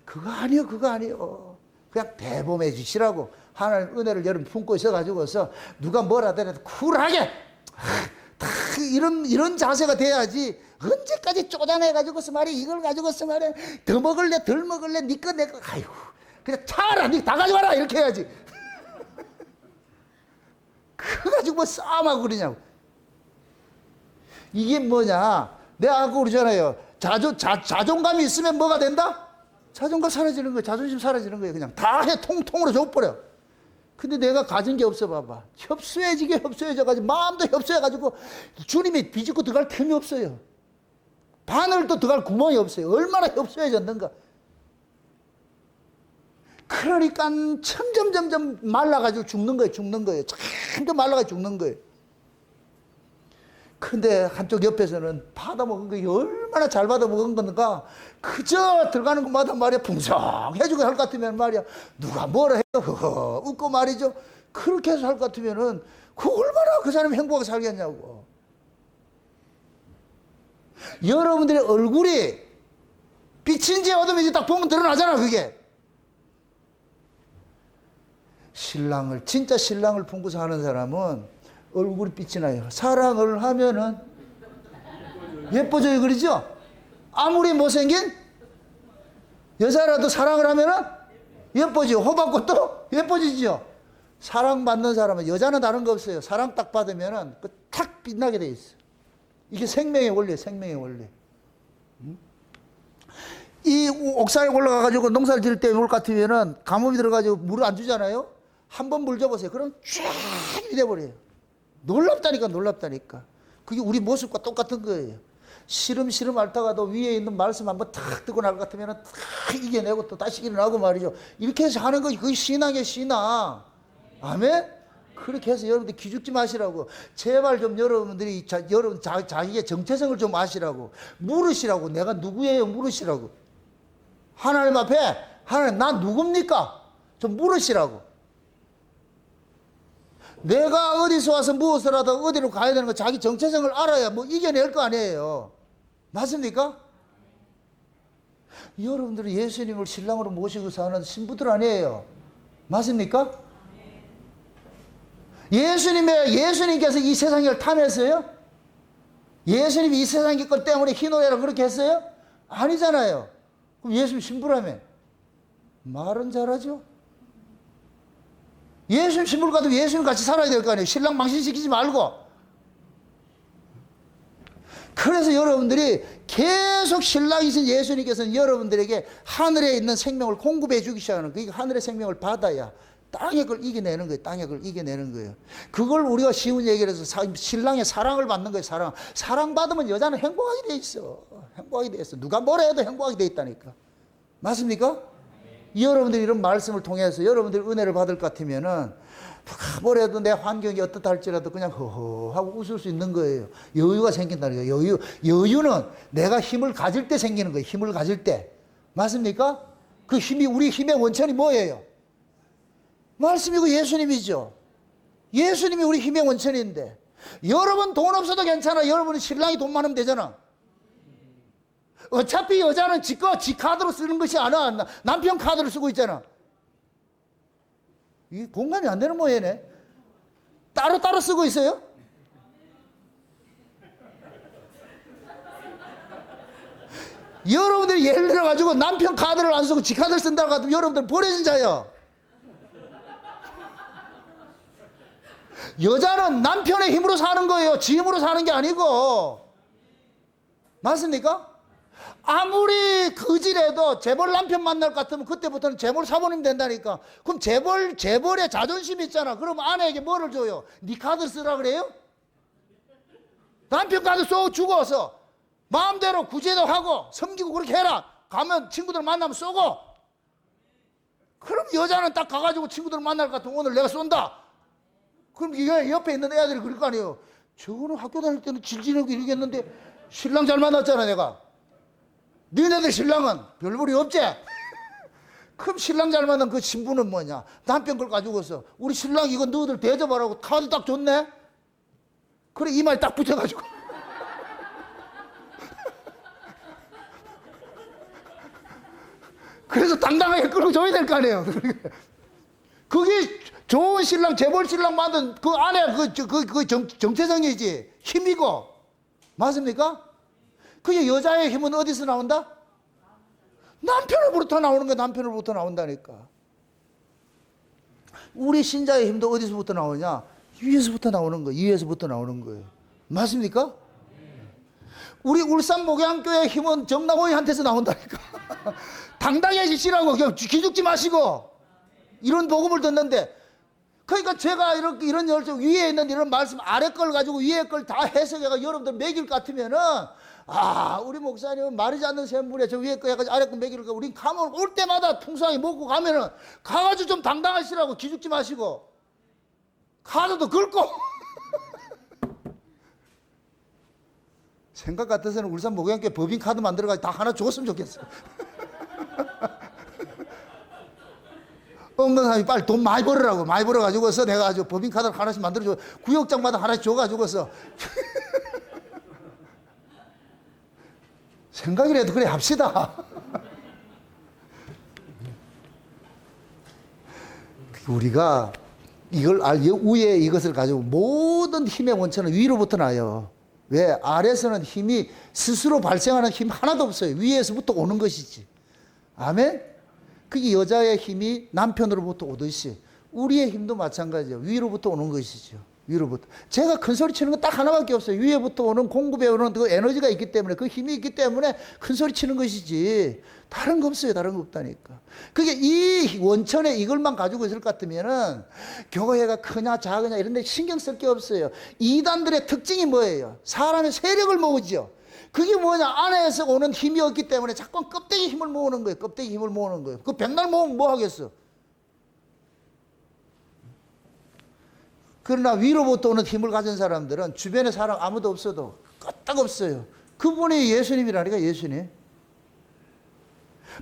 그거 아니요. 그냥 대범해 주시라고 하나님 은혜를 여러분 품고 있어가지고서 누가 뭐라 하더라도 쿨하게 다 이런 자세가 돼야지. 언제까지 쪼잔해가지고서 말이야 이걸 가지고서 말이야 더 먹을래 덜 먹을래 니꺼 내꺼 아이고 그냥 차라 니 다 가져와라 이렇게 해야지. 그거 가지고 뭐 싸움하고 그러냐고. 이게 뭐냐 내가 아까 그러잖아요. 자존감이 있으면 뭐가 된다? 자존감 사라지는 거예요. 자존심 사라지는 거예요. 그냥 다 해 통통으로 줘버려. 근데 내가 가진 게 없어 봐봐. 협소해져가지고 마음도 협소해가지고 주님이 비집고 들어갈 틈이 없어요. 바늘도 들어갈 구멍이 없어요. 얼마나 협소해졌는가. 그러니까 점점 말라가지고 죽는 거예요. 점점 말라가지고 죽는 거예요. 근데 한쪽 옆에서는 받아먹은 거 얼마나 잘 받아먹은 건가. 그저 들어가는 것마다 말이야 풍성해지고 할 것 같으면 말이야 누가 뭐라 해도 웃고 말이죠. 그렇게 해서 할 것 같으면은 그 얼마나 그 사람이 행복하게 살겠냐고. 여러분들의 얼굴이 빛인지 어둠인지 딱 보면 드러나잖아. 그게 진짜 신랑을 품고서 하는 사람은 얼굴이 빛이 나요. 사랑을 하면은 예뻐져요. 그러죠? 아무리 못생긴 여자라도 사랑을 하면은 예뻐지요. 호박꽃도 예뻐지죠. 사랑받는 사람은 여자는 다른 거 없어요. 사랑 딱 받으면은 탁 빛나게 돼 있어. 이게 생명의 원리예요. 생명의 원리. 이 옥상에 올라가가지고 농사를 지을 때 올 같으면은 가뭄이 들어가지고 물을 안 주잖아요. 한번 물 줘보세요. 그럼 쫙 이래버려요. 놀랍다니까. 그게 우리 모습과 똑같은 거예요. 시름 앓다가도 위에 있는 말씀 한번 탁 뜨고 날 것 같으면 탁 이겨내고 또 다시 일어나고 말이죠. 이렇게 해서 하는 거 그게 신앙이에요. 신앙. 아멘? 그렇게 해서 여러분들 기죽지 마시라고. 제발 좀 여러분들이 여러분 자기의 정체성을 좀 아시라고. 물으시라고. 내가 누구예요? 물으시라고. 하나님 앞에 하나님 나 누굽니까? 좀 물으시라고. 내가 어디서 와서 무엇을 하든 어디로 가야 되는 거 자기 정체성을 알아야 뭐 이겨낼 거 아니에요. 맞습니까? 여러분들은 예수님을 신랑으로 모시고 사는 신부들 아니에요. 맞습니까? 예수님께서 이 세상을 탐했어요? 예수님이 이 세상의 것 때문에 희노애락 그렇게 했어요? 아니잖아요. 그럼 예수님 신부라며. 말은 잘하죠? 예수님 신부를 가도 예수님 같이 살아야 될 거 아니에요. 신랑 망신시키지 말고. 그래서 여러분들이 계속 신랑이신 예수님께서는 여러분들에게 하늘에 있는 생명을 공급해 주기 시작하는 거예요. 하늘의 생명을 받아야 땅의 걸 이겨내는 거예요. 땅의 걸 이겨내는 거예요. 그걸 우리가 쉬운 얘기를 해서 신랑의 사랑을 받는 거예요. 사랑받으면 여자는 행복하게 돼 있어. 행복하게 돼 있어. 누가 뭐라 해도 행복하게 돼 있다니까. 맞습니까? 여러분들이 이런 말씀을 통해서 여러분들이 은혜를 받을 것 같으면은 뭐래도 내 환경이 어떻다 할지라도 그냥 허허하고 웃을 수 있는 거예요. 여유가 생긴다는 거예요. 여유는 내가 힘을 가질 때 생기는 거예요. 힘을 가질 때. 맞습니까? 그 힘이, 우리 힘의 원천이 뭐예요? 말씀이고 예수님이죠. 예수님이 우리 힘의 원천인데, 여러분 돈 없어도 괜찮아. 여러분은 신랑이 돈 많으면 되잖아. 어차피 여자는 지 카드로 쓰는 것이 아니야. 남편 카드를 쓰고 있잖아. 이게 공감이 안 되는 모양이네. 따로따로 쓰고 있어요? 여러분들이 예를 들어가지고 남편 카드를 안 쓰고 지 카드를 쓴다고 하면 여러분들 버려진 자예요. 여자는 남편의 힘으로 사는 거예요. 지 힘으로 사는 게 아니고. 맞습니까? 아무리 거지래도 재벌 남편 만날 것 같으면 그때부터는 재벌 사모님 된다니까. 그럼 재벌의 자존심 있잖아. 그럼 아내에게 뭐를 줘요? 네 카드 쓰라 그래요? 남편 카드 쏘고 죽어서 마음대로 구제도 하고 섬기고 그렇게 해라. 가면 친구들 만나면 쏘고. 그럼 여자는 딱 가가지고 친구들 만날 것 같으면 오늘 내가 쏜다. 그럼 이게 옆에 있는 애들이 그럴 거 아니에요. 저거는 학교 다닐 때는 질질하고 이러겠는데 신랑 잘 만났잖아 내가. 너네들 신랑은 별볼이 없지? 그럼 신랑 잘 만난 그 신부는 뭐냐? 남편 걸 가지고서 우리 신랑 이거 너희들 대접하라고 카드 딱 줬네? 그래 이마에 딱 붙여가지고 그래서 당당하게 끌고 줘야 될 거 아니에요. 그게 좋은 신랑, 재벌 신랑 만든 그 안에 그 정체성이지. 힘이고. 맞습니까? 그게 여자의 힘은 어디서 나온다? 남편으로부터 나오는 거야. 남편으로부터 나온다니까. 우리 신자의 힘도 어디서부터 나오냐? 위에서부터 나오는 거예요. 위에서부터 나오는 거예요. 맞습니까? 우리 울산 목양교회 힘은 정남호이한테서 나온다니까. 당당해지시라고 기죽지 마시고 이런 복음을 듣는데, 그러니까 제가 이런 열정 위에 있는 이런 말씀 아래 걸 가지고 위에 걸 다 해석해가 여러분들 매길 것 같으면은, 우리 목사님은 마르지 않는 샘물에 저 위에 거 해가지고 아래 거 매기를 거, 우린 가면 올 때마다 풍성하게 먹고 가면은 가가지고 좀 당당하시라고 기죽지 마시고 카드도 긁고. 생각 같아서는 울산 목양교회 법인 카드 만들어가지고 다 하나 줬으면 좋겠어. 없는 사람이 빨리 돈 많이 벌으라고. 많이 벌어가지고서 내가 아주 법인 카드를 하나씩 만들어줘. 구역장마다 하나씩 줘가지고서. 생각이라도 그래 합시다. 우리가 이걸 위에 이것을 가지고 모든 힘의 원천은 위로부터 나요. 왜? 아래에서는 힘이 스스로 발생하는 힘 하나도 없어요. 위에서부터 오는 것이지. 아멘? 그게 여자의 힘이 남편으로부터 오듯이 우리의 힘도 마찬가지예요. 위로부터 오는 것이죠. 위로부터. 제가 큰 소리 치는 건 딱 하나밖에 없어요. 위에부터 오는 공급에 오는 그 에너지가 있기 때문에, 그 힘이 있기 때문에 큰 소리 치는 것이지. 다른 거 없어요. 다른 거 없다니까. 그게 이 원천에 이걸만 가지고 있을 것 같으면은 교회가 크냐 작으냐 이런 데 신경 쓸 게 없어요. 이단들의 특징이 뭐예요? 사람의 세력을 모으죠. 그게 뭐냐? 안에서 오는 힘이 없기 때문에 자꾸 껍데기 힘을 모으는 거예요. 껍데기 힘을 모으는 거예요. 그 백날 모으면 뭐 하겠어? 그러나 위로부터 오는 힘을 가진 사람들은 주변에 사람 아무도 없어도 끄떡 없어요. 그분이 예수님이라니까. 예수님.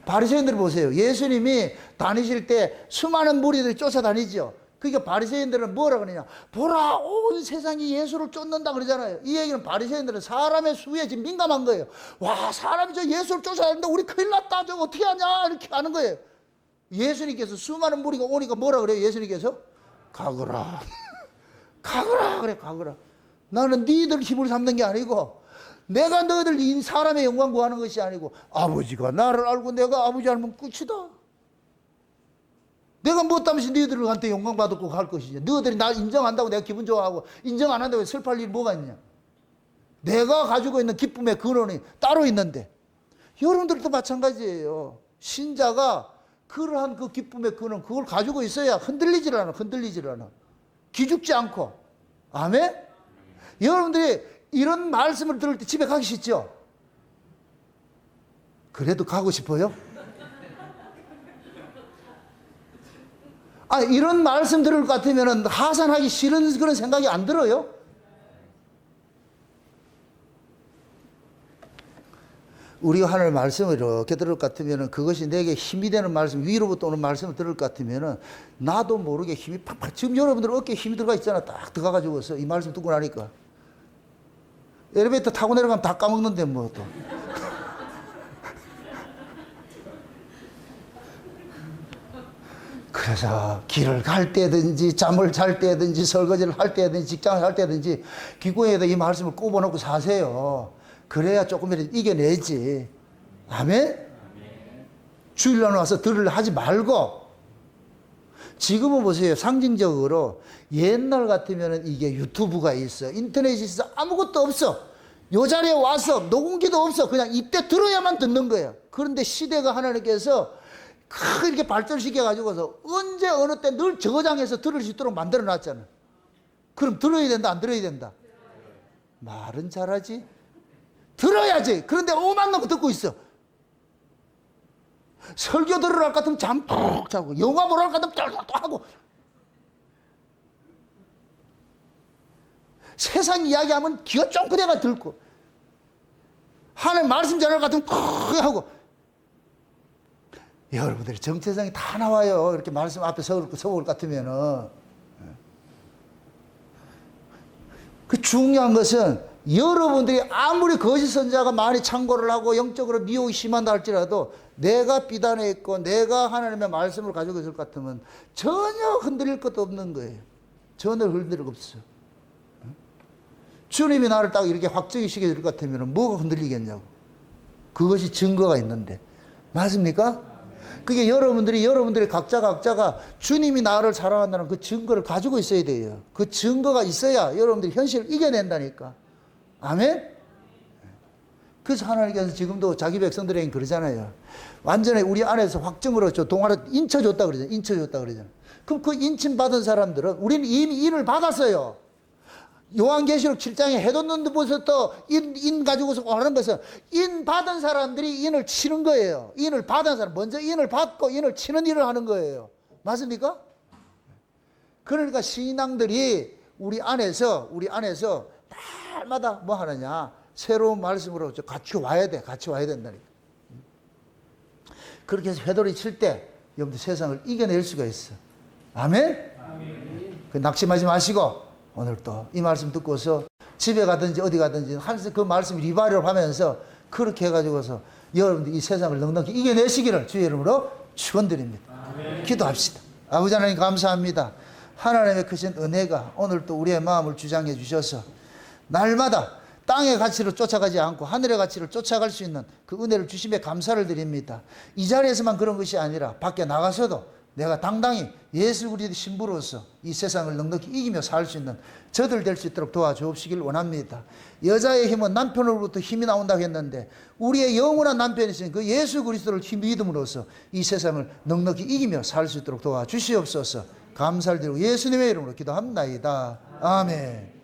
바리새인들 보세요. 예수님이 다니실 때 수많은 무리들이 쫓아다니죠. 그러니까 바리새인들은 뭐라 그러냐? 보라, 온 세상이 예수를 쫓는다 그러잖아요. 이 얘기는 바리새인들은 사람의 수에 지금 민감한 거예요. 와, 사람이 저 예수를 쫓아야 하는데 우리 큰일 났다. 저 어떻게 하냐? 이렇게 하는 거예요. 예수님께서 수많은 무리가 오니까 뭐라 그래요? 예수님께서 가거라. 가거라 그래, 가거라. 나는 너희들 힘을 삼는 게 아니고 내가 너희들 사람의 영광 구하는 것이 아니고 아버지가 나를 알고 내가 아버지 알면 끝이다. 내가 무엇하면서 너희들한테 영광 받고 갈 것이지. 너희들이 날 인정한다고 내가 기분 좋아하고 인정 안 한다고 슬퍼할 일이 뭐가 있냐. 내가 가지고 있는 기쁨의 근원이 따로 있는데 여러분들도 마찬가지예요. 신자가 그러한 그 기쁨의 근원 그걸 가지고 있어야 흔들리질 않아. 기죽지 않고. 아멘? 여러분들이 이런 말씀을 들을 때 집에 가기 싫죠? 그래도 가고 싶어요? 이런 말씀 들을 것 같으면 하산하기 싫은 그런 생각이 안 들어요? 우리가 하늘 말씀을 이렇게 들을 것 같으면 그것이 내게 힘이 되는 말씀, 위로부터 오는 말씀을 들을 것 같으면 나도 모르게 힘이 팍팍, 지금 여러분들 어깨에 힘이 들어가 있잖아. 딱 들어가가지고서 이 말씀 듣고 나니까. 엘리베이터 타고 내려가면 다 까먹는데 뭐 또. 그래서 길을 갈 때든지 잠을 잘 때든지 설거지를 할 때든지 직장을 할 때든지 기구에다 이 말씀을 꼽아놓고 사세요. 그래야 조금이라도 이겨내지. 아멘? 주일날 와서 들으려 하지 말고. 지금은 보세요. 상징적으로 옛날 같으면 이게 유튜브가 있어. 인터넷이 있어. 아무것도 없어. 요 자리에 와서 녹음기도 없어. 그냥 이때 들어야만 듣는 거예요. 그런데 시대가 하나님께서 이렇게 발전시켜가지고서 언제 어느 때 늘 저장해서 들을 수 있도록 만들어 놨잖아. 그럼 들어야 된다, 안 들어야 된다? 말은 잘하지. 들어야지. 그런데 오만 놈 듣고 있어. 설교 들으러 할 것 같으면 잠 푹 자고, 영화 보러 할 것 같으면 쫄쫄 하고, 세상 이야기하면 귀가 쫑긋해가 들고, 하나님 말씀 전할 것 같으면 쿡 하고. 여러분들이 정체성이 다 나와요. 이렇게 말씀 앞에 서볼 것 같으면은. 그 중요한 것은 여러분들이 아무리 거짓 선자가 많이 창고를 하고 영적으로 미혹이 심한다 할지라도 내가 비단에 있고 내가 하나님의 말씀을 가지고 있을 것 같으면 전혀 흔들릴 것도 없는 거예요. 전혀 흔들릴 것 없어. 주님이 나를 딱 이렇게 확정이 시켜줄 것 같으면 뭐가 흔들리겠냐고. 그것이 증거가 있는데. 맞습니까? 그게 여러분들이 각자가 주님이 나를 사랑한다는 그 증거를 가지고 있어야 돼요. 그 증거가 있어야 여러분들이 현실을 이겨낸다니까. 아멘? 그래서 하나님께서 지금도 자기 백성들에게 그러잖아요. 완전히 우리 안에서 확증으로 동화를 인쳐줬다 그러잖아요. 그럼 그 인침받은 사람들은 우리는 이미 인을 받았어요. 요한계시록 7장에 해돋는데부터 인 가지고서 하는 것은 인 받은 사람들이 인을 치는 거예요. 인을 받은 사람, 먼저 인을 받고 인을 치는 일을 하는 거예요. 맞습니까? 그러니까 신앙들이 우리 안에서 날마다 뭐 하느냐? 새로운 말씀으로 같이 와야 된다니까. 그렇게 해서 회돌이 칠 때 여러분들 세상을 이겨낼 수가 있어. 아멘? 그 낙심하지 마시고 오늘 또 이 말씀 듣고서 집에 가든지 어디 가든지 그 말씀 리바이럴 하면서 그렇게 해가지고서 여러분들 이 세상을 넉넉히 이겨내시기를 주의 이름으로 축원드립니다. 기도합시다. 아버지 하나님 감사합니다. 하나님의 크신 은혜가 오늘 또 우리의 마음을 주장해 주셔서 날마다 땅의 가치를 쫓아가지 않고 하늘의 가치를 쫓아갈 수 있는 그 은혜를 주심에 감사를 드립니다. 이 자리에서만 그런 것이 아니라 밖에 나가서도 내가 당당히 예수 그리스도의 신부로서 이 세상을 넉넉히 이기며 살 수 있는 저들 될 수 있도록 도와주옵시길 원합니다. 여자의 힘은 남편으로부터 힘이 나온다고 했는데 우리의 영원한 남편이신 그 예수 그리스도를 믿음으로써 이 세상을 넉넉히 이기며 살 수 있도록 도와주시옵소서. 감사를 드리고 예수님의 이름으로 기도합니다. 아멘.